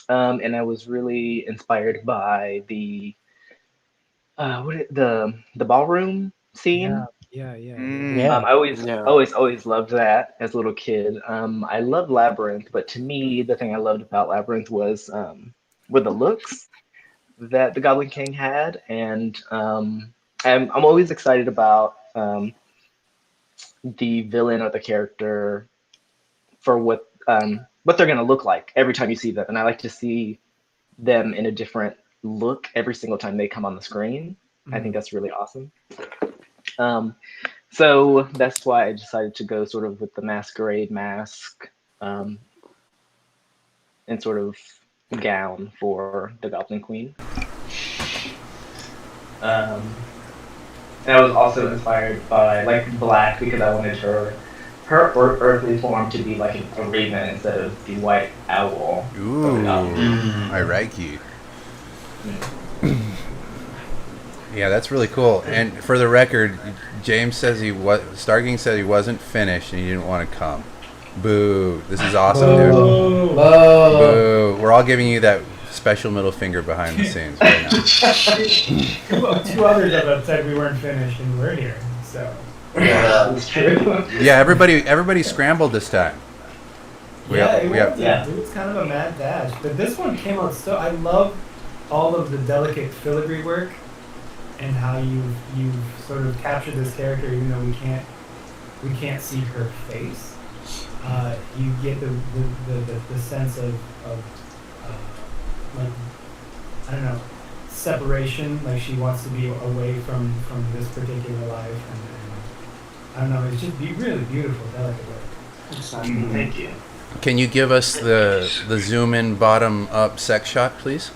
and I was really inspired by the ballroom scene. Yeah. Yeah. I always loved that as a little kid. I loved Labyrinth, but to me, the thing I loved about Labyrinth was were the looks that the Goblin King had, and I'm always excited about the villain or the character for what they're gonna look like every time you see them, and I like to see them in a different look every single time they come on the screen. I think that's really awesome. So that's why I decided to go sort of with the masquerade mask and sort of gown for the Goblin Queen. And I was also inspired by like black because I wanted her her earthly form to be like a raven instead of the white owl. Ooh, I like you. Yeah, that's really cool. And for the record, James says Starking said he wasn't finished and he didn't want to come. Boo! This is awesome, dude. Boo! We're all giving you that special middle finger behind the scenes right now. Two others of us said we weren't finished, and we're here. So Yeah, that's true. Yeah, everybody scrambled this time. it was kind of a mad dash, but this one came out so. I love all of the delicate filigree work and how you've sort of captured this character, even though we can't see her face. You get the sense of like, I don't know, separation. Like she wants to be away from this particular life, and I don't know. It's just really beautiful, delicate work. Thank you. Can you give us the zoom in bottom up sex shot, please?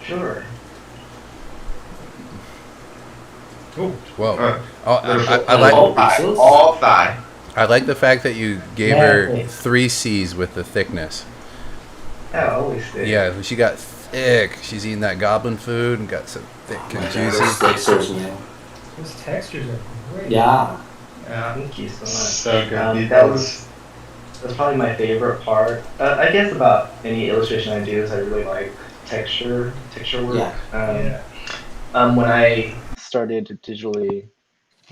Sure. Oh, Whoa! I like All thigh. I like the fact that you gave her 3 C's with the thickness. I always did. Yeah, she got thick. She's eating that goblin food and got so thick and juicy. those textures are great. Yeah. Thank you so much. So good. That's probably my favorite part. I guess about any illustration I do is I really like texture work. Yeah. When I started digitally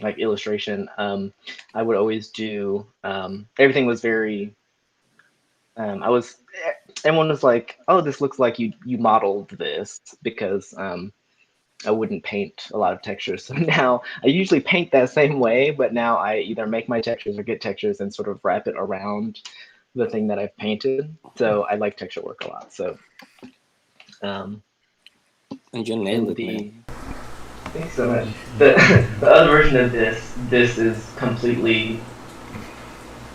like illustration, I would always do everything was very everyone was like, oh, this looks like you modeled this, because I wouldn't paint a lot of textures. So now I usually paint that same way, but now I either make my textures or get textures and sort of wrap it around the thing that I've painted. So I like texture work a lot. So And you nailed it, man. thanks so much. The other version of this is completely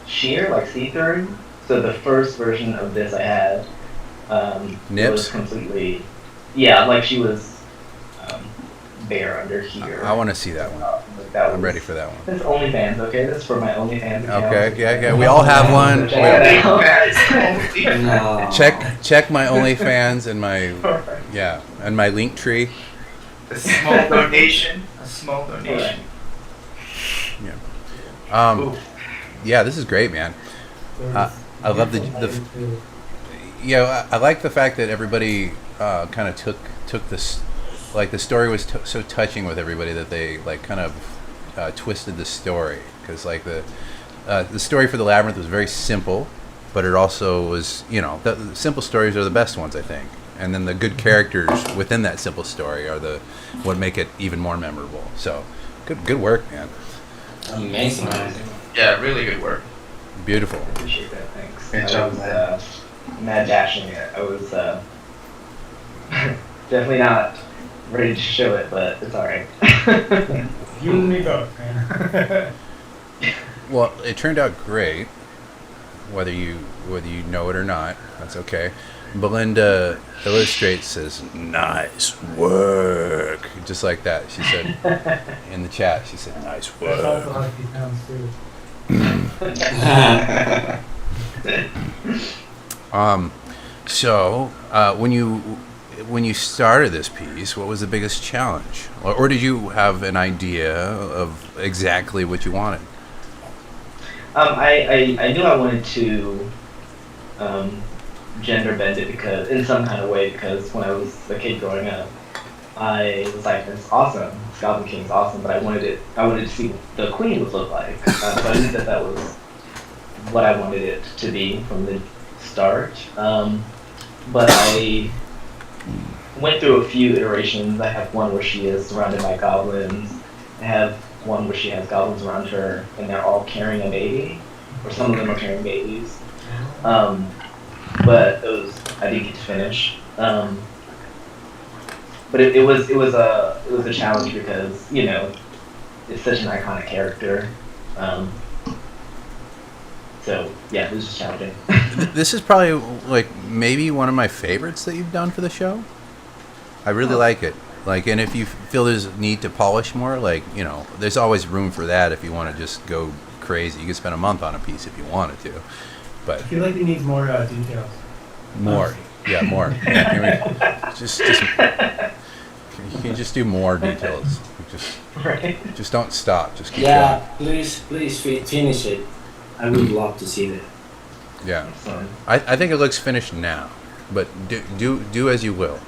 sheer, like see-through. So the first version of this I had Nips? was completely, yeah, like she was bare under here. I want to see that one. I'm ready for that one. This is OnlyFans, okay? This is for my OnlyFans account. Okay, yeah. We all have one. Check it out. No. Check my OnlyFans and my and my link tree. A small donation. Yeah. Yeah, this is great, man. I love I like the fact that everybody kind of took this, like the story was so touching with everybody that they like kind of twisted the story, because like the story for the Labyrinth was very simple, but it also was, the simple stories are the best ones, I think, and then the good characters within that simple story are what make it even more memorable. So good work, man. Amazing. Yeah, really good work. Beautiful. I appreciate that, thanks. Good job, I was mad dashing it. I was definitely not ready to show it, but it's alright. You and me both, man. Well, it turned out great. Whether you know it or not, that's okay. Belinda Illustrates says, "Nice work," just like that. She said in the chat. She said, "Nice That's also work." how she sounds too. So when you started this piece, what was the biggest challenge, or did you have an idea of exactly what you wanted? I knew I wanted to gender bend it, because in some kind of way, because when I was a kid growing up, I was like, "It's awesome. This Goblin King is awesome," but I wanted to see what the Queen would look like. So I knew that was what I wanted it to be from the start. But I went through a few iterations. I have one where she is surrounded by goblins. I have one where she has goblins around her, and they're all carrying a baby, or some of them are carrying babies. But those I didn't get to finish. But it was a challenge, because it's such an iconic character. So yeah, it was just challenging. This is probably like maybe one of my favorites that you've done for the show. I really like it. Like, and if you feel there's need to polish more, like, there's always room for that if you want to just go crazy. You could spend a month on a piece if you wanted to, but I feel like it needs more details. more. Yeah, more. Yeah, just you can just do more details. Just don't stop. Just keep Yeah, please finish it. I would love to see that. going. Yeah, I think it looks finished now, but do as you will.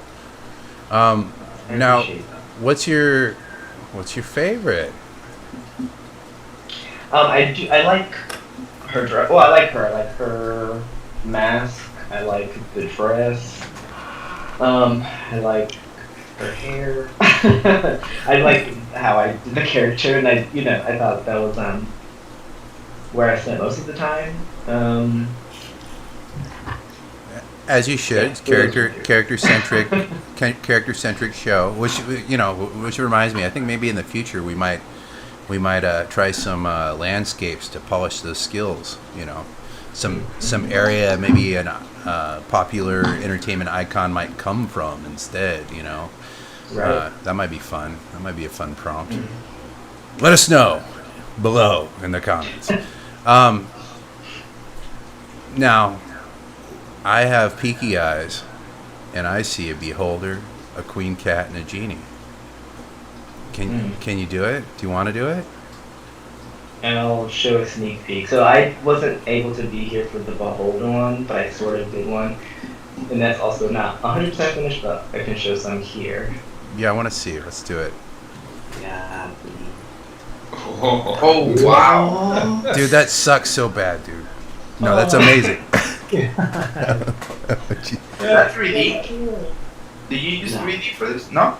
Now, what's your favorite? I like her dress. Well, I like her. I like her mask. I like the dress. I like her hair. I like how I did the character, and I thought that was where I spent most of the time. As you should, character centric show. Which reminds me, I think maybe in the future we might try some landscapes to polish those skills. Some area maybe an popular entertainment icon might come from instead. Right. That might be fun. That might be a fun prompt. Let us know below in the comments. Now, I have peaky eyes, and I see a beholder, a queen cat, and a genie. Can you do it? Do you want to do it? And I'll show a sneak peek. So I wasn't able to be here for the Beholder one, but I sort of did one. And that's also not 100% finished, but I can show some here. Yeah, I want to see it. Let's do it. Yeah. Oh, wow. Dude, that sucks so bad, dude. No, that's amazing. Is that 3D? Did you use 3D for this? No?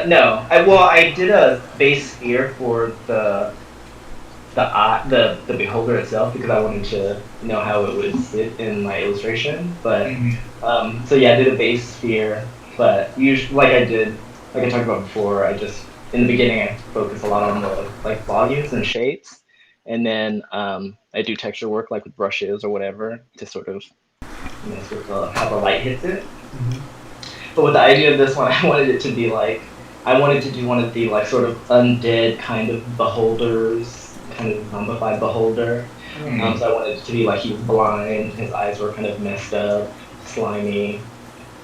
No. I did a base sphere for the Beholder itself because I wanted to know how it would sit in my illustration. But so yeah, I did a base sphere. But usually, like I talked about before, I just in the beginning I focus a lot on the volumes and shapes, and then I do texture work like with brushes or whatever to sort of how the light hits it. But with the idea of this one, I wanted it to be I wanted to do one of the sort of undead kind of beholders, kind of zombified beholder. So I wanted it to be he was blind, his eyes were kind of messed up, slimy,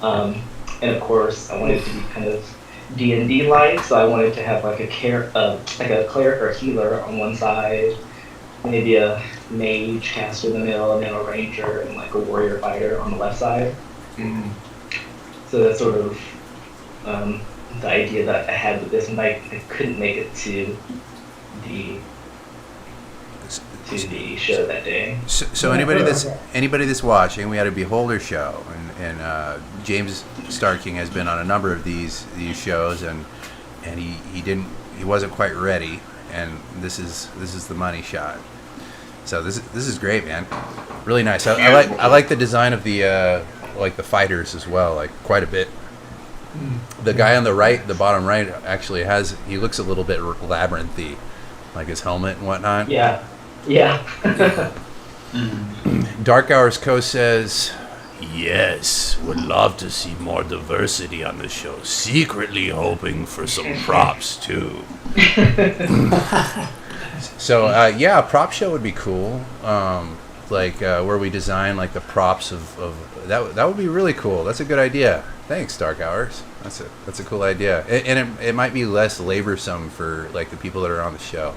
and of course I wanted it to be kind of D&D like. So I wanted to have a cleric or healer on one side, maybe a mage caster in the middle, and then a ranger and a warrior fighter on the left side. So that's sort of the idea that I had with this, and I couldn't make it to the show that day. So anybody that's watching, we had a Beholder show, and James Starking has been on a number of these shows, and he wasn't quite ready, and this is the money shot. So this is great, man. Really nice. I like the design of the the fighters as well, quite a bit. The guy on the right, the bottom right, actually he looks a little bit labyrinthy, his helmet and whatnot. Yeah. Dark Hours Co says, yes, would love to see more diversity on the show. Secretly hoping for some props too. So a prop show would be cool. Where we design the props of that would be really cool. That's a good idea. Thanks, Dark Hours. That's a cool idea, and it might be less laborsome for the people that are on the show.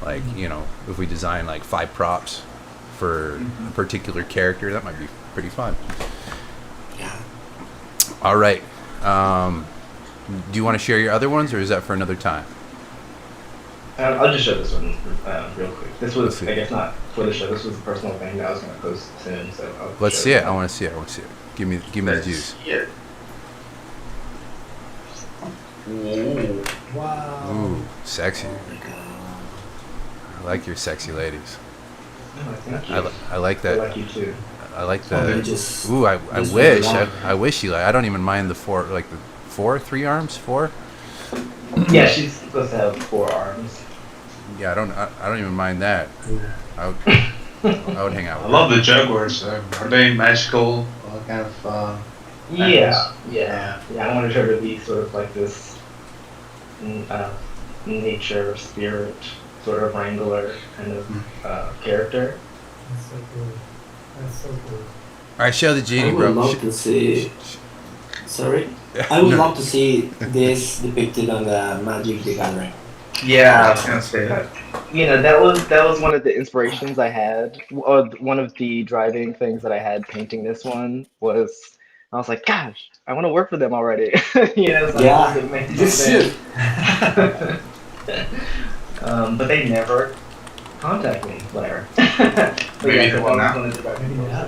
If we design 5 props for a particular character, that might be pretty fun. Yeah. All right. Do you want to share your other ones, or is that for another time? I'll just show this one real quick. This was, I guess, not for the show. This was a personal thing that I was going to post soon. So Let's see it. I want to see it. Give me the juice. Yeah. Ooh. Wow. Ooh, sexy. I like your sexy ladies. thank you. I like I that. like you too. I like Oh, the. you just- Ooh, I just wish. really want- I wish you. I don't even mind the 3 arms. 4. Yeah, she's supposed to have 4 arms. Yeah, I don't even mind that. I would hang out I with love the jaguars. Are they magical? Kind of. Yeah. I wanted her to be sort of this nature spirit sort of wrangler kind of character. That's so cool. That's so cool. All right, show the I genie, would bro. love to see. Sorry, I would love to see this depicted on the Magic the Gathering. Yeah, I was gonna say that. That was one of the inspirations I had, or one of the driving things that I had painting this one was I was like, gosh, I want to work for them already. So I Yeah, wanted to make you should. something. But they never contact me, Blair. But Maybe yeah, they so will that now. was one of the driving Maybe forces. now,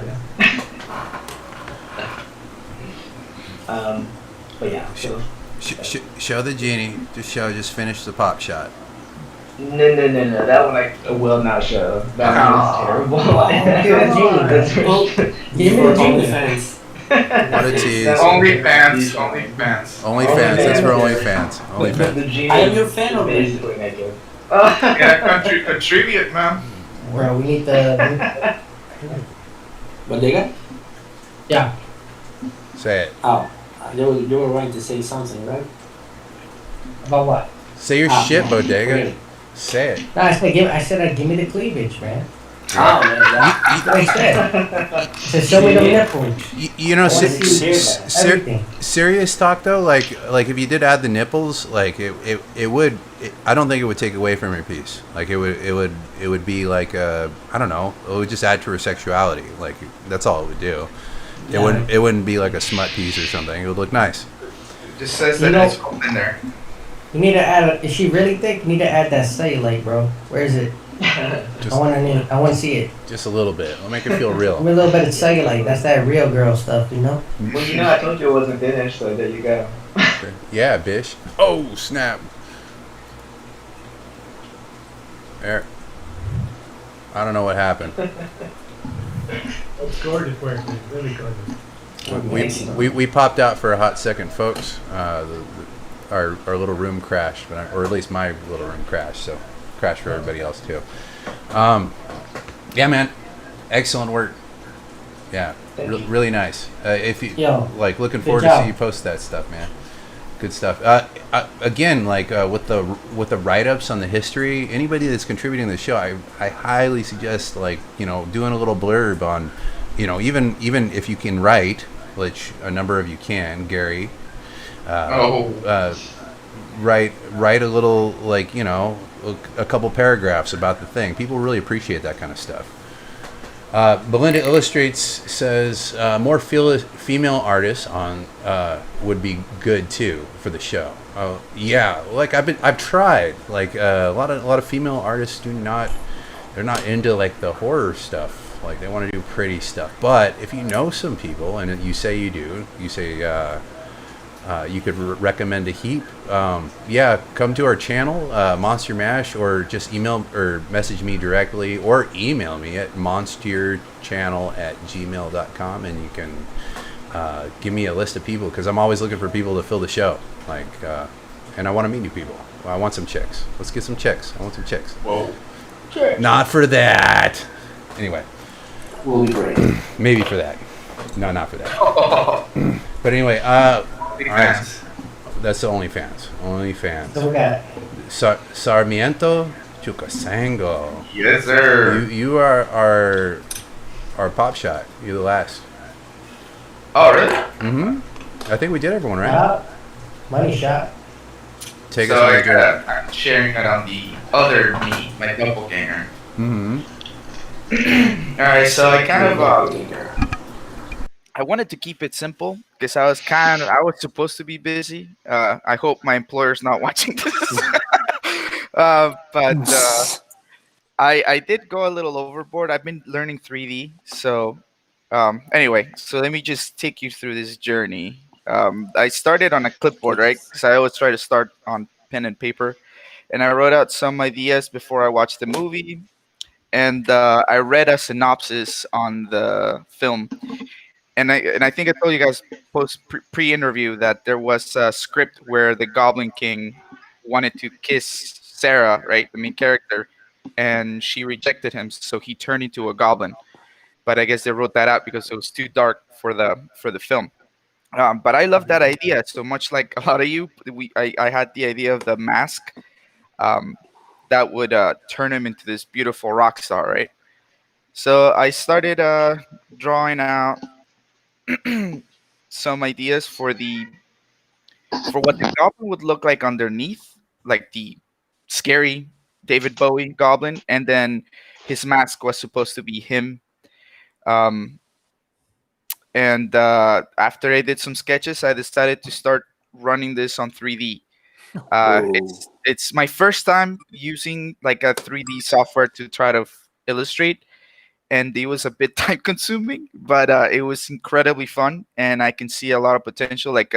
yeah. But yeah, so Show the genie. Just finish the pop shot. no. That one I will not show. That one Aw. is terrible. That's Well, That's give me the OnlyFans. What a tease. OnlyFans, OnlyFans. OnlyFans. That's for OnlyFans. OnlyFans. OnlyFans. The genie I am your fan is of it. basically naked. Yeah, contribute, man. Bro, we need the. Bodega? Yeah. Say it. Oh, you were going to say something, right? About what? Say your Ah, shit, no, Bodega. forget it. Say it. No, I said give me the cleavage, man. Oh, man, yeah. That's what I said. So show me the nipples. You know, I wanna see everything. serious talk though. Like if you did add the nipples, like it would. I don't think it would take away from your piece. Like it would be like I don't know. It would just add to her sexuality. Like that's all it would do. Yeah. It wouldn't be like a smut piece or something. It would look nice. Just says You that know- it's in there. You need to add. Is she really thick? You need to add that cellulite, bro. Where is it? Just I want to see it. just a little bit. It'll make it feel Give real. me a little bit of cellulite. That's that real girl stuff, you know. Well, I told you it wasn't finished, so there you go. Yeah, bish. Oh snap. There. I don't know what happened. It's gorgeous work, man. Really gorgeous. We popped out for a hot second, folks. Our little room crashed, or at least my little room crashed. So crashed for everybody else too. Yeah, man, excellent work. Yeah, Thank you. really nice. If you Yo, like, looking good forward to job. see you post that stuff, man. Good stuff. Again, like with the write-ups on the history, anybody that's contributing to the show, I highly suggest doing a little blurb on, even if you can write, which a number of you can, Gary. Write a little a couple paragraphs about the thing. People really appreciate that kind of stuff. Belinda Illustrates says more female artists on would be good too for the show. Yeah, like I've tried. Like a lot of female artists they're not into like the horror stuff. Like they want to do pretty stuff. But if you know some people and you say you do, you say you could recommend a heap. Yeah, come to our channel, Monster Mash, or just email or message me directly, or email me at monsteurchannel@gmail.com, and you can give me a list of people, because I'm always looking for people to fill the show. And I want to meet new people. I want some chicks. Let's get some chicks. I want some chicks. Whoa. Not for that. Anyway, Will be great. maybe for that. No, not for that. But anyway, Big all right. fans. That's the OnlyFans. OnlyFans. So we got. Sarmiento Chucasango. Yes, sir. You are our pop shot. You're the last. Oh, really? Mm-hmm. I think we did everyone, right? Money shot. Take So us on the journey. I'm sharing it on the other me, my doppelganger. Mm-hmm. All right, so I kind of I wanted to keep it simple because I was supposed to be busy. I hope my employer's not watching this. But I did go a little overboard. I've been learning 3D. So anyway, so let me just take you through this journey. I started on a clipboard, right? Because I always try to start on pen and paper. And I wrote out some ideas before I watched the movie. And I read a synopsis on the film. And I think I told you guys pre-interview that there was a script where the Goblin King wanted to kiss Sarah, right, the main character, and she rejected him, so he turned into a goblin. But I guess they wrote that out because it was too dark for the film. But I love that idea so much. Like a lot of you, I had the idea of the mask. that would turn him into this beautiful rock star, right? So I started drawing out some ideas for what the goblin would look like underneath, like the scary David Bowie goblin, and then his mask was supposed to be him. Um, and after I did some sketches, I decided to start running this on 3D. It's my first time using like a 3D software to try to illustrate, and it was a bit time consuming, but it was incredibly fun, and I can see a lot of potential. Like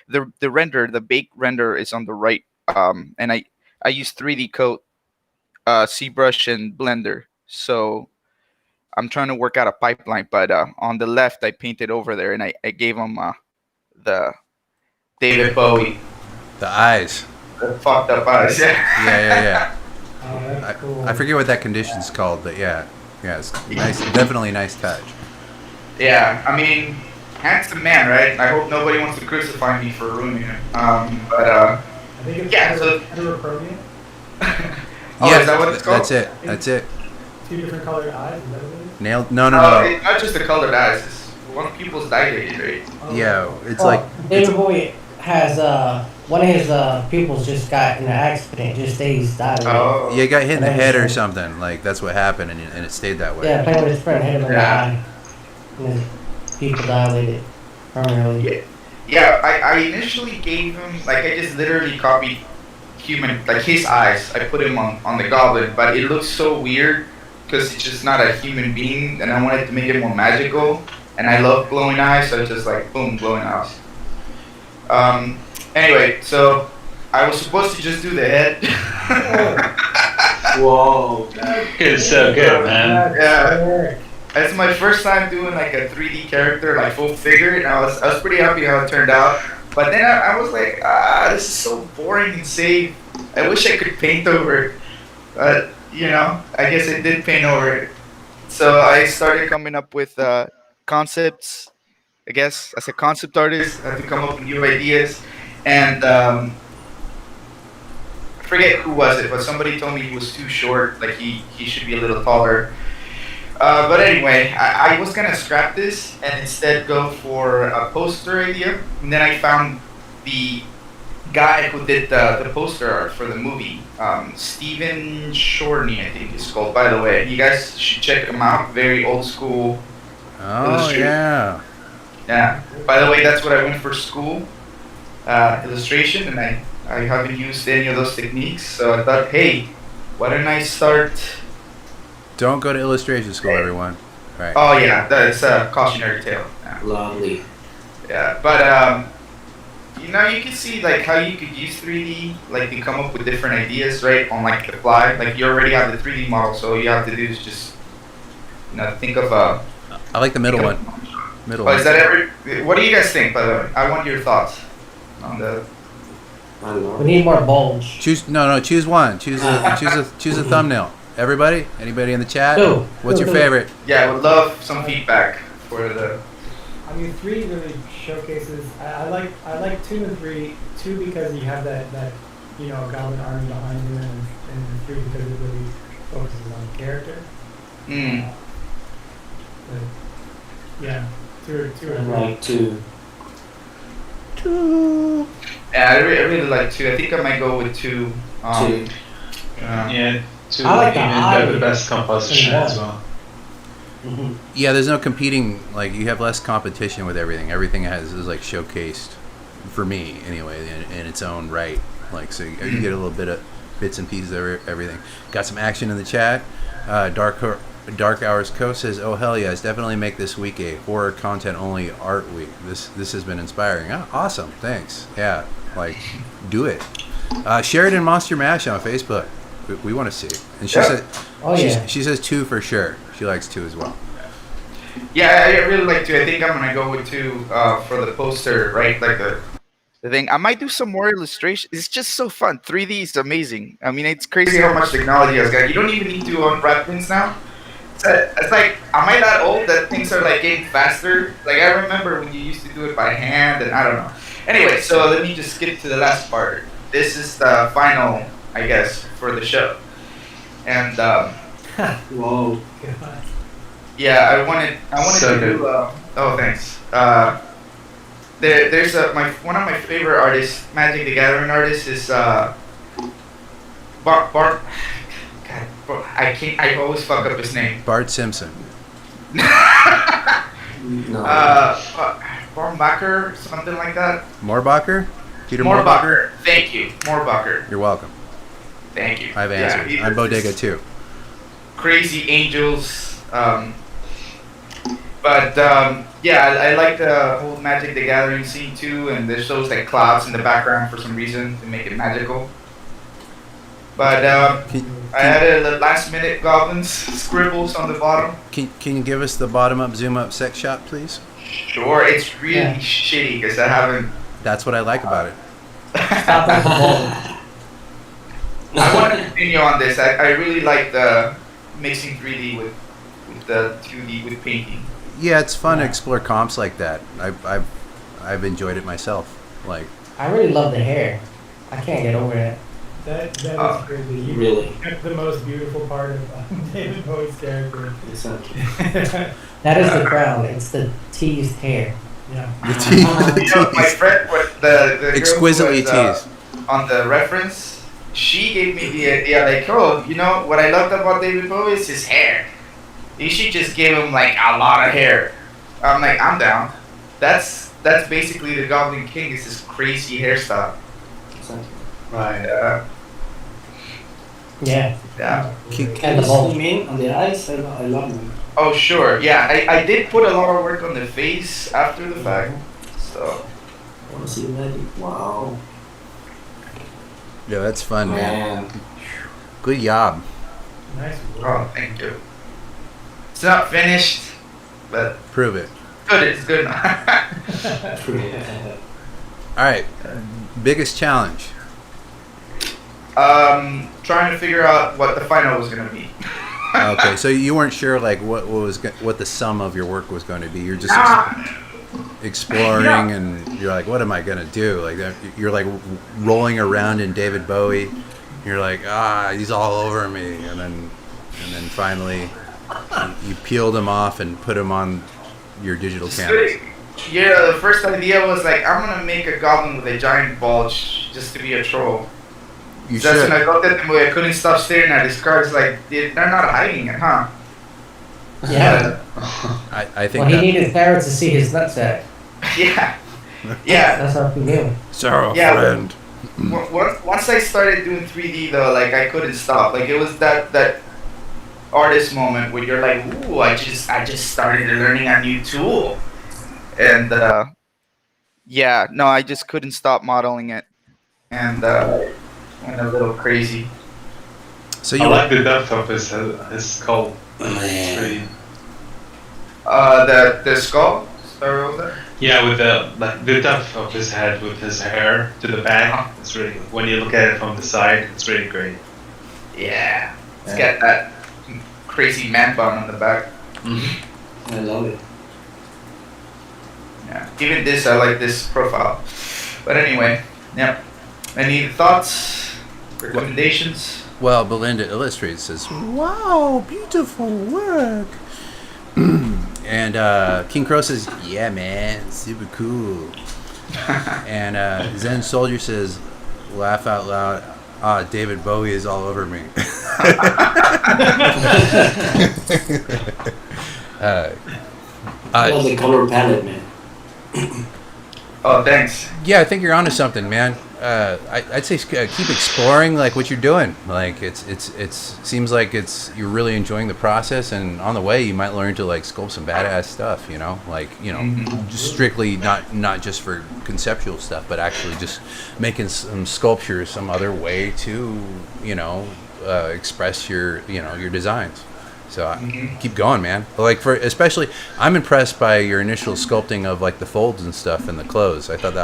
the bake render is on the right, and I use 3D Coat, ZBrush, and Blender. So I'm trying to work out a pipeline, but on the left I painted over there, and I gave him the David Bowie, The eyes. the fucked up eyes. Yeah. Yeah. Oh, that's cool. I forget what that condition's called, but yeah, it's nice. Definitely a nice touch. Yeah, I mean, handsome man, right? I hope nobody wants to crucify me for ruining him. But I think it's yeah, so heterochromic. is that what it's called? That's it. Two different colored eyes. Is that what it is? Nailed. No. It's not just the colored eyes. It's one pupil's dilated, right? Oh, Yeah, it's Well, like David Bowie has one of his pupils just got in an accident, just stays dilated. Oh. you got hit in the head or something. Like that's what happened, and it stayed that way. Yeah, playing with his friend hit him in the Yeah. eye. And his pupil dilated permanently. Yeah. Yeah, I initially gave him, like, I just literally copied human, like, his eyes. I put him on the goblin, but it looks so weird because it's just not a human being, and I wanted to make it more magical. And I love glowing eyes, so just like, boom, glowing eyes. Anyway, so I was supposed to just do the head. Whoa. It's so good, man. Yeah. It's my first time doing like a 3D character, like full figure, and I was pretty happy how it turned out. But then I was like, this is so boring and safe. I wish I could paint over it. But, I guess I did paint over it. So I started coming up with concepts. I guess as a concept artist, I had to come up with new ideas. And I forget who was it, but somebody told me he was too short, like he should be a little taller. But anyway, I was gonna scrap this and instead go for a poster idea. And then I found the guy who did the poster art for the movie, Stephen Shorney, I think it's called. By the way, you guys should check him out. Very old school. Oh Illustrator. yeah. Yeah. By the way, that's what I went for school, illustration, and I haven't used any of those techniques. So I thought, hey, why don't I start? Don't go to illustration school, everyone. Right. Oh yeah, that's a cautionary tale. Yeah. Lovely. Yeah, but you can see like how you could use 3D, like to come up with different ideas, right? On like the fly, like you already have the 3D model, so all you have to do is just, think of a. I like the middle one. Middle one. Is that what do you guys think? By the way, I want your thoughts on the. I don't know. We need more bulge. Choose one. Choose a thumbnail. Everybody? Anybody in the chat? Two. What's your favorite? Yeah, I would love some feedback for the. I mean, 3 really showcases. I like 2 and 3. 2 because you have that goblin army behind you, and 3 because it really focuses on character. But yeah, 2 I or 3. like to. Yeah, I really like 2. I think I might go with 2. Two. Yeah, two I like the even eye the best composition in as one. well. Mhm. Yeah, there's no competing. Like you have less competition with everything. Everything is like showcased, for me anyway, in its own right. Like so, you get a little bit of bits and pieces of everything. Got some action in the chat. Dark Hours Co says, "Oh hell yes, definitely make this week a horror content only art week. This has been inspiring. Oh, awesome, thanks. Yeah, like do it. Share it in Monster Mash on Facebook. We want to see it." And she said, she says 2 for sure. She likes 2 as well. Yeah, I really like 2. I think I'm gonna go with 2 for the poster, right? Like the thing, I might do some more illustration. It's just so fun. 3D is amazing. I mean, it's crazy crazy how much technology has got. You don't even need to unwrap things now. It's like, am I that old that things are like getting faster? Like I remember when you used to do it by hand, and I don't know. Anyway, so let me just skip to the last part. This is the final, I guess, for the show. and Whoa. yeah, I wanted So to good. do. Oh, thanks. There's one of my favorite artists, Magic the Gathering artists, is Bart. God, I always fuck up his name. Bart Simpson. No. Bornbacher, something like that. Morbacher? Peter Morbacher. Thank you, Morbacher. You're welcome. Thank you. I've answered. he I'm does Bodega this too. Crazy Angels. But yeah, I like the whole Magic the Gathering scene too, and there's those like clouds in the background for some reason to make it magical. But I added the last minute goblins scribbles on the bottom. Can you give us the bottom up, zoom up sex shot, please? Sure, it's really shitty because I haven't. That's what I like about it. Stop at the ball. I want to continue on this. I really like the mixing 3D with the 2D with painting. Yeah, it's fun to explore comps like that. I've enjoyed it myself. Like, I really love the hair. I can't get over that. That is crazy. You Really? kept the most beautiful part of David Bowie's character. Exactly. That is the crown. It's the teased hair. Yeah. the teeth. You know, my friend, the girl who Exquisitely was, teased. on the reference, she gave me the idea like, oh, you know what I loved about David Bowie is his hair. You should just give him like a lot of hair. I'm like, I'm down. That's basically the Goblin King is this crazy hairstyle. Exactly. Right. Yeah. Yeah. And the ball. You mean on the eyes? I love them. Oh sure. Yeah. I did put a lot of work on the face after the fact. So. I want to see the magic. Wow. Yeah, that's fun, man. Man. Good job. Nice work. Oh, thank you. It's not finished, but Prove it. good. It's good. All right. Biggest challenge. Trying to figure out what the final was gonna be. Okay, so you weren't sure like what the sum of your work was going to be. You're just exploring, and you're like, what am I gonna do? Like that, you're like rolling around in David Bowie. You're like, he's all over me, and then finally you peeled him off and put him on your digital canvas. Yeah, the first idea was like, I'm gonna make a goblin with a giant bulge just to be a troll. You That's when should. I looked at them, I couldn't stop staring at his cards. Like they're not hiding it, huh? Yeah. I think Well, he that. needed parrots to see his nutsack. Yeah, yeah. That's how he knew. Sarah, Yeah, friend. Once I started doing 3D though, like I couldn't stop. Like it was that artist moment where you're like, ooh, I just started learning a new tool, and yeah, no, I just couldn't stop modeling it, and went a little crazy. So I you like the depth of his skull. It's really, The skull. Sorry, what was that? yeah, with the depth of his head with his hair to the back. It's really, when you look at it from the side, it's really great. Yeah, it's got that crazy man bun on the back. I love it. Yeah, even this, I like this profile. But anyway, yep. Any thoughts, recommendations? Well, Belinda Illustrates says, "Wow, beautiful work." And King Crow says, "Yeah, man, super cool." And Zen Soldier says, "Laugh out loud. David Bowie is all over me." I love the color palette, man. Oh, thanks. Yeah, I think you're onto something, man. I'd say keep exploring like what you're doing. Like it's seems like you're really enjoying the process, and on the way you might learn to like sculpt some badass stuff. You know, like just strictly not just for conceptual stuff, but actually just making some sculpture some other way to express your your designs. So keep going, man. Like especially, I'm impressed by your initial sculpting of like the folds and stuff and the clothes. I thought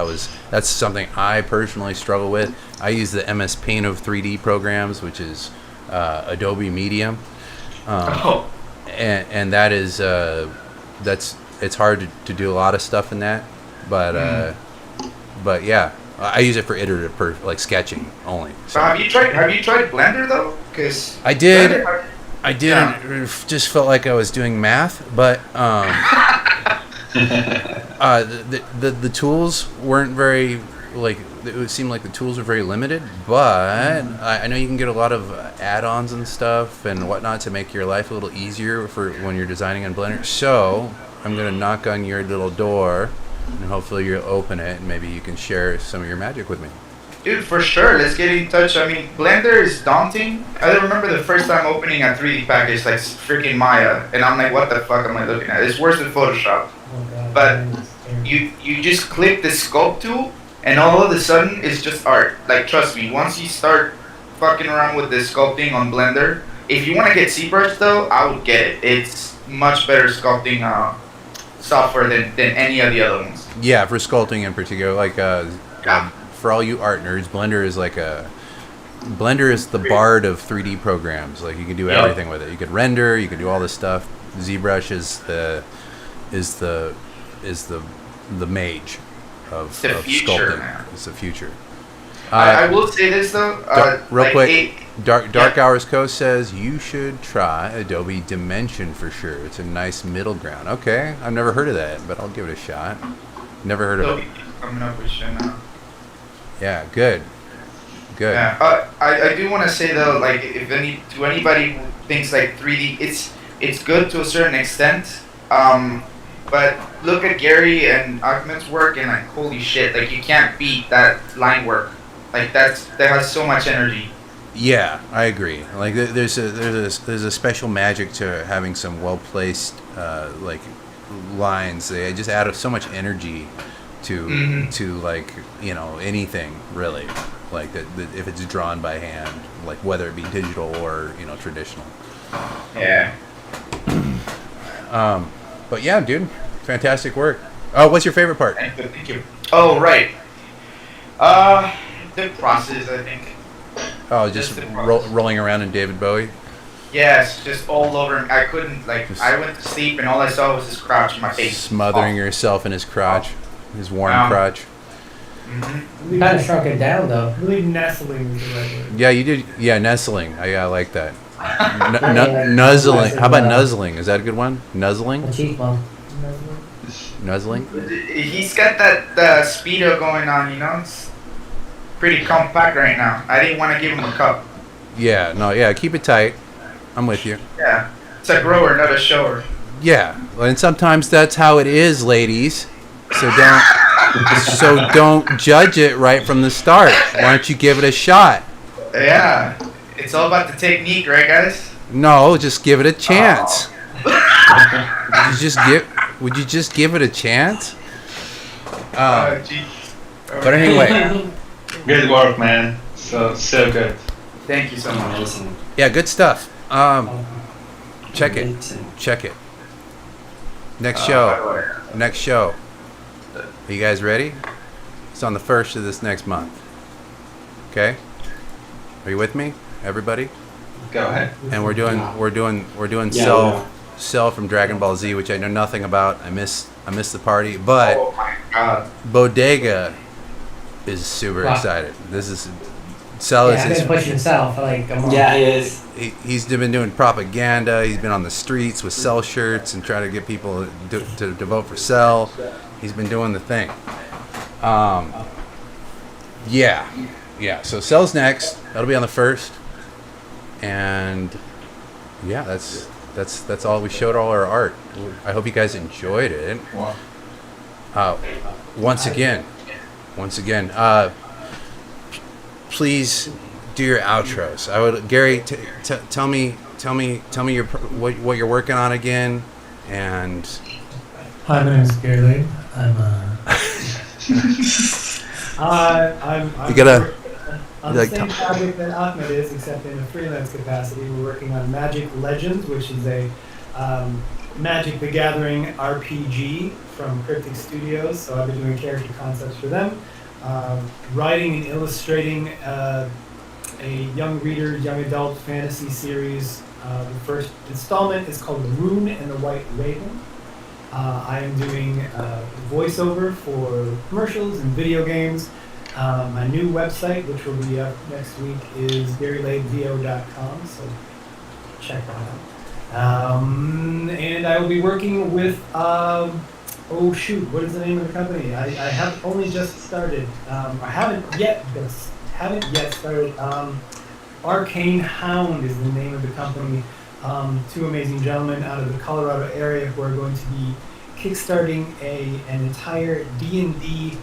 that's something I personally struggle with. I use the MS Paint of 3D programs, which is Adobe Medium, and that is it's hard to do a lot of stuff in that, but yeah, I use it for iterative like sketching only. So have you tried Blender though? Because I did. I did. Yeah. It just felt like I was doing math, but the tools weren't very like. It seemed like the tools were very limited, but I know you can get a lot of add-ons and stuff and whatnot to make your life a little easier for when you're designing in Blender. So I'm gonna knock on your little door, and hopefully you'll open it, and maybe you can share some of your magic with me. Dude, for sure. Let's get in touch. I mean, Blender is daunting. I remember the first time opening a 3D package like freaking Maya, and I'm like, what the fuck am I looking at? It's worse than Photoshop. But you just click the sculpt tool, and all of a sudden it's just art. Like, trust me, once you start fucking around with the sculpting on Blender, if you want to get ZBrush though, I would get it. It's much better sculpting software than any of the other ones. Yeah, for sculpting in particular, like for all you art nerds, Blender is the bard of 3D programs. Like, you can do everything with it. You could render, you can do all this stuff. ZBrush is the mage of future, sculpting. man. It's the future. I will say this though. Real quick, Dark Hours Co says you should try Adobe Dimension for sure. It's a nice middle ground. Okay, I've never heard of that, but I'll give it a shot. Never heard of it. Coming up with shit now. Yeah, good. Yeah, I do want to say though, like, to anybody who thinks like 3D, it's good to a certain extent. But look at Gary and Ahmed's work, and like, holy shit, like, you can't beat that line work. Like, that has so much energy. Yeah, I agree. Like, there's a special magic to having some well placed like lines. They just add so much energy to like, you know, anything really, like that if it's drawn by hand, like whether it be digital or, you know, traditional. Yeah. But yeah, dude, fantastic work. Oh, what's your favorite part? Thank you. Oh, right. The process, I think. Oh, just rolling around in David Bowie. Yes, just all over. I couldn't, like, I went to sleep and all I saw was his crotch in my face. Smothering yourself in his crotch, his warm crotch. You kind of shrunk it down though. I believe nestling is the right word. Yeah, you did. Yeah, nestling. I like that. Nuzzling. How about nuzzling? Is that a good one? Nuzzling? Cheek bump. Nuzzling? He's got that speedo going on, you know? It's pretty compact right now. I didn't want to give him a cup. Yeah, no, yeah, keep it tight. I'm with you. Yeah. It's a grower, not a shower. Yeah, and sometimes that's how it is, ladies. So don't judge it right from the start. Why don't you give it a shot? Yeah. It's all about the technique, right, guys? No, just give it a chance. Would you just give it a chance? But anyway. Good work, man. So good. Thank you so much. Yeah, good stuff. Check it. Next show. Are you guys ready? It's on the 1st of this next month. Okay? Are you with me, everybody? Go ahead. And we're doing Cell from Dragon Ball Z, which I know nothing about. I missed the party, but Oh my god. Bodega is super excited. This is Cell I've been pushing Cell for like a month. Yeah, he is. He's been doing propaganda. He's been on the streets with Cell shirts and trying to get people to vote for Cell. He's been doing the thing. Yeah. So Cell's next. That'll be on the 1st. And yeah, that's all. We showed all our art. I hope you guys enjoyed it. Once again, please do your outros. I would, Gary, tell me what you're working on again, and. Hi, my name is Gary Lane. I'm You gotta. on the same project that Ahmed is, except in a freelance capacity. We're working on Magic Legends, which is a Magic the Gathering RPG from Cryptic Studios. So I've been doing character concepts for them. Writing and illustrating a young reader, young adult fantasy series. The first installment is called The Rune and the White Raven. I am doing voiceover for commercials and video games. My new website, which will be up next week, is GaryLadeVO.com, so check that out. And I will be working with, oh shoot, what is the name of the company? I have only just started. I haven't yet started. Arcane Hound is the name of the company. Two amazing gentlemen out of the Colorado area who are going to be kickstarting an entire D&D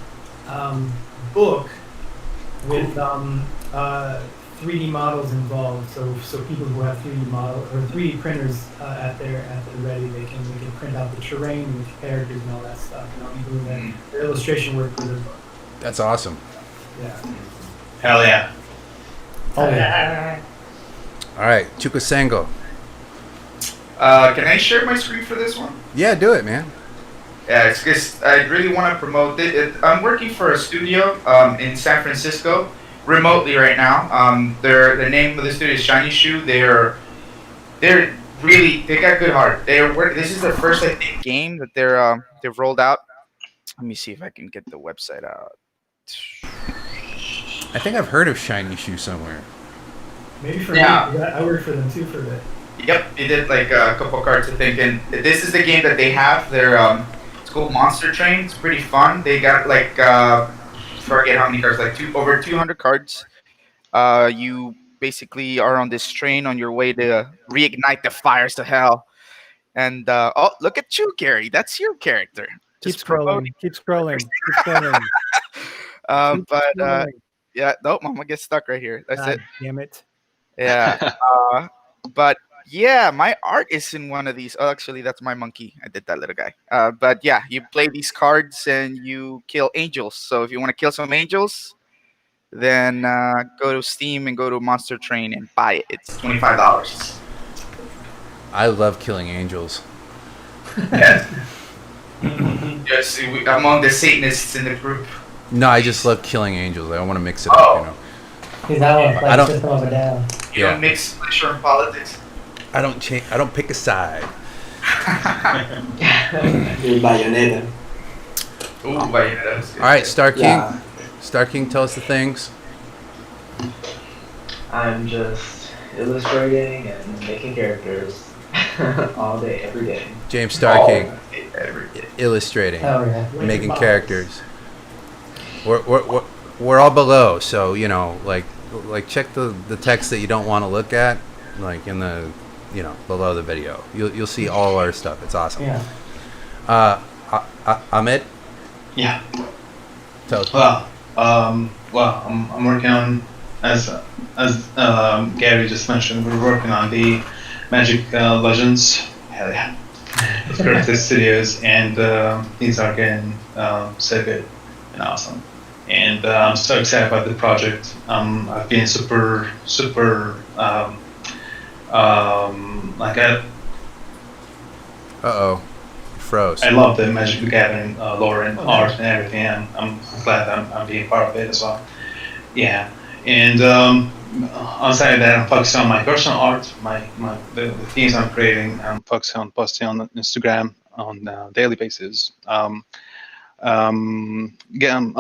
book with 3D models involved. So people who have 3D model or 3D printers at their ready, they can print out the terrain and the characters and all that stuff. And I'll be doing the illustration work for the book. That's awesome. Yeah. Hell yeah. Oh yeah. All right, Chukasengo. Can I share my screen for this one? Yeah, do it, man. Yeah, it's just I really want to promote it. I'm working for a studio in San Francisco, remotely right now. The name of the studio is Shiny Shoe. They got good heart. This is the first I think game that they've rolled out. Let me see if I can get the website out. I think I've heard of Shiny Shoe somewhere. Maybe for me, I worked for them too for a bit. Yep, they did like a couple cards, I think, and this is the game that they have. It's called Monster Train. It's pretty fun. They got like forget how many cards, like over 200 cards. You basically are on this train on your way to reignite the fires to hell. And oh, look at you, Gary. That's your character. Keep scrolling. Keep scrolling. Keep scrolling. Yeah, nope, I'm gonna get stuck right here. That's it. Damn it. Yeah. But yeah, my art is in one of these. Oh, actually, that's my monkey. I did that little guy. But yeah, you play these cards and you kill angels. So if you want to kill some angels, then go to Steam and go to Monster Train and buy it. It's $25. I love killing angels. Yeah. Yes, among the Satanists in the group. No, I just love killing angels. I don't want to mix it up, you know. Because that one I don't- system of a down. You don't mix pleasure and politics. I don't pick a side. Bayonetta. Ooh, Bayonetta. All right, Star King. Yeah. Star King, tell us the things. I'm just illustrating and making characters all day, every day. James Star King, Every day. illustrating, Oh yeah. making characters. We're all below, so you know, like check the text that you don't want to look at, like in the, below the video. You'll see all our stuff. It's awesome. Yeah. Ahmed, Yeah. tell us. I'm working on, as Gary just mentioned, we're working on the Magic Legends. Hell yeah. With Redesigned Studios, and these are getting so good and awesome. And I'm so excited about the project. I've been super like Froze. I love the Magic the Gathering lore and art and everything. And I'm glad I'm being part of it as well. Yeah, and outside of that, I'm focusing on my personal art, the themes I'm creating. I'm focusing on posting on Instagram on a daily basis. I'm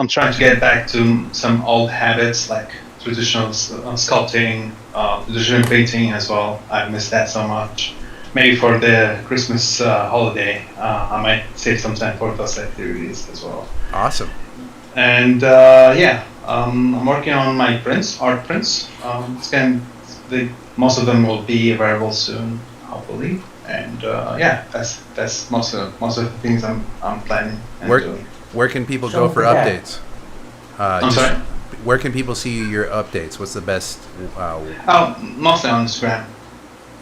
trying to get back to some old habits like traditional sculpting, traditional painting as well. I miss that so much. Maybe for the Christmas holiday, I might save some time for those activities as well. Awesome. And I'm working on my art prints. Most of them will be available soon, hopefully. And that's most of the things I'm planning and doing. Where can people Show go for them the updates? I'm sorry? Where can people see your updates? What's the best? Mostly on Instagram.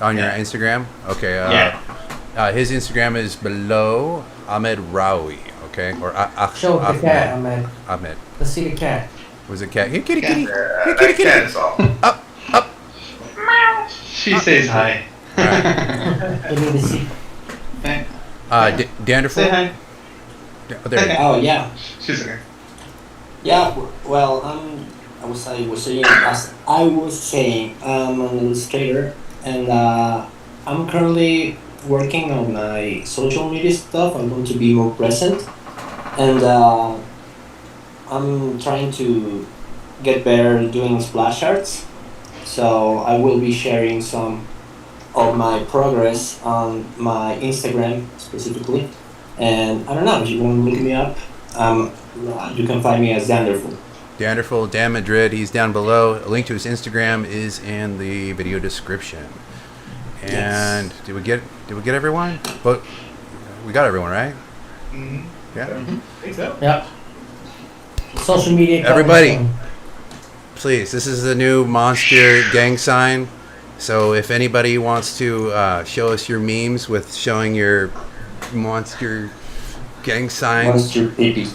On your Yeah. Instagram? Okay. Yeah. His Instagram is below Ahmed Rawi. Okay. Or Show the Ahmed. cat, Ahmed. Ahmed. Let's see the cat. Was it cat? Here, kitty, kitty. Here, That kitty, kitty. cat is all. Up, up. She says hi. You need to see. Danderful. Say hi. There. Oh yeah. She's okay. Yeah. Well, I was saying, I'm an illustrator, and I'm currently working on my social media stuff. I'm going to be more present, and I'm trying to get better doing splash arts, so I will be sharing some of my progress on my Instagram specifically. And I don't know if you want to look me up. You can find me as Danderful. Danderful, Dan Madrid, he's down below. A link to his Instagram is in the video description. And Yes. did we get everyone? But we got everyone, right? Mhm. Yeah. I think so. Yep. Social media. coming Everybody, soon. please, this is the new Monstieur gang sign. So if anybody wants to show us your memes with showing your Monstieur gang sign, Monster Pee.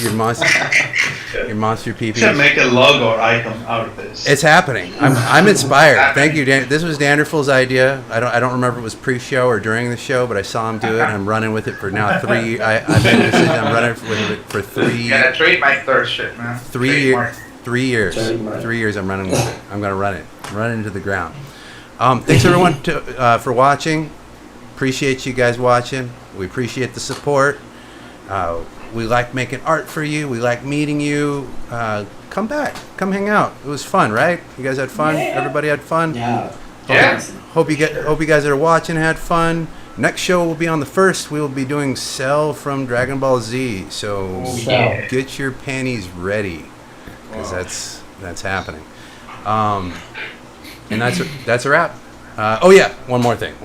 your monster We PP. should make a logo or icon out of this. It's happening. I'm inspired. Thank you, Dan. This was Danderful's idea. I don't remember if it was pre-show or during the show, but I saw him do it, and I'm running with it for now 3. I made a decision. I'm running with it for 3. You gotta trademark their shit, man. 3 years. 3 years. Trademark. 3 years. I'm running with it. I'm gonna run it. Run it into the ground. Thanks everyone for watching. Appreciate you guys watching. We appreciate the support. We like making art for you. We like meeting you. Come back. Come hang out. It was fun, right? You guys had fun. Yeah. Everybody had fun. Yeah. Yeah. Hope you guys that are watching had fun. Next show will be on the 1st. We will be doing Cell from Dragon Ball Z. So yeah. get your panties ready, because that's happening. And that's a wrap. Oh yeah, one more thing.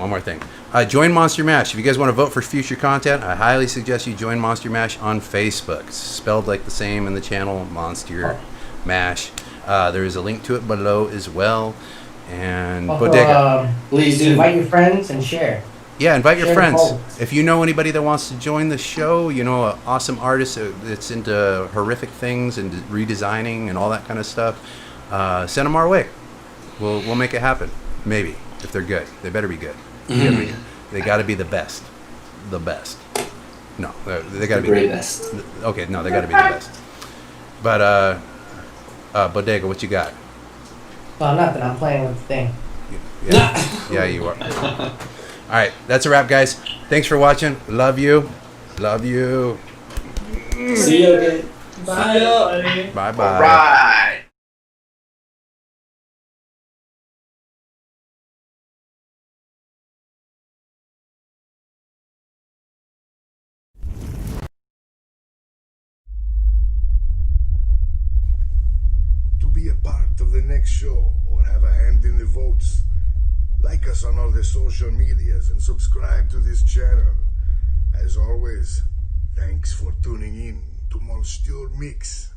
Join Monster Mash. If you guys want to vote for future content, I highly suggest you join Monster Mash on Facebook. It's spelled like the same in the channel, Monster Mash. There is a link to it below as well. And Also, Bodega. Please do. invite your friends and share. Yeah, invite your share the friends. polls. If you know anybody that wants to join the show, you know, an awesome artist that's into horrific things and redesigning and all that kind of stuff, send them our way. We'll make it happen. Maybe, if they're good. They better be good. They got to be the best. The best. No, they got to be Very best. Okay, no, they got to be the best. But Bodega, what you got? Well, nothing. I'm playing with the thing. Yeah, you are. All right, that's a wrap, guys. Thanks for watching. Love you. Love you. See you again. Bye. Bye-bye. Right. To be a part of the next show or have a hand in the votes, like us on all the social medias and subscribe to this channel. As always, thanks for tuning in to Monstieur Mix.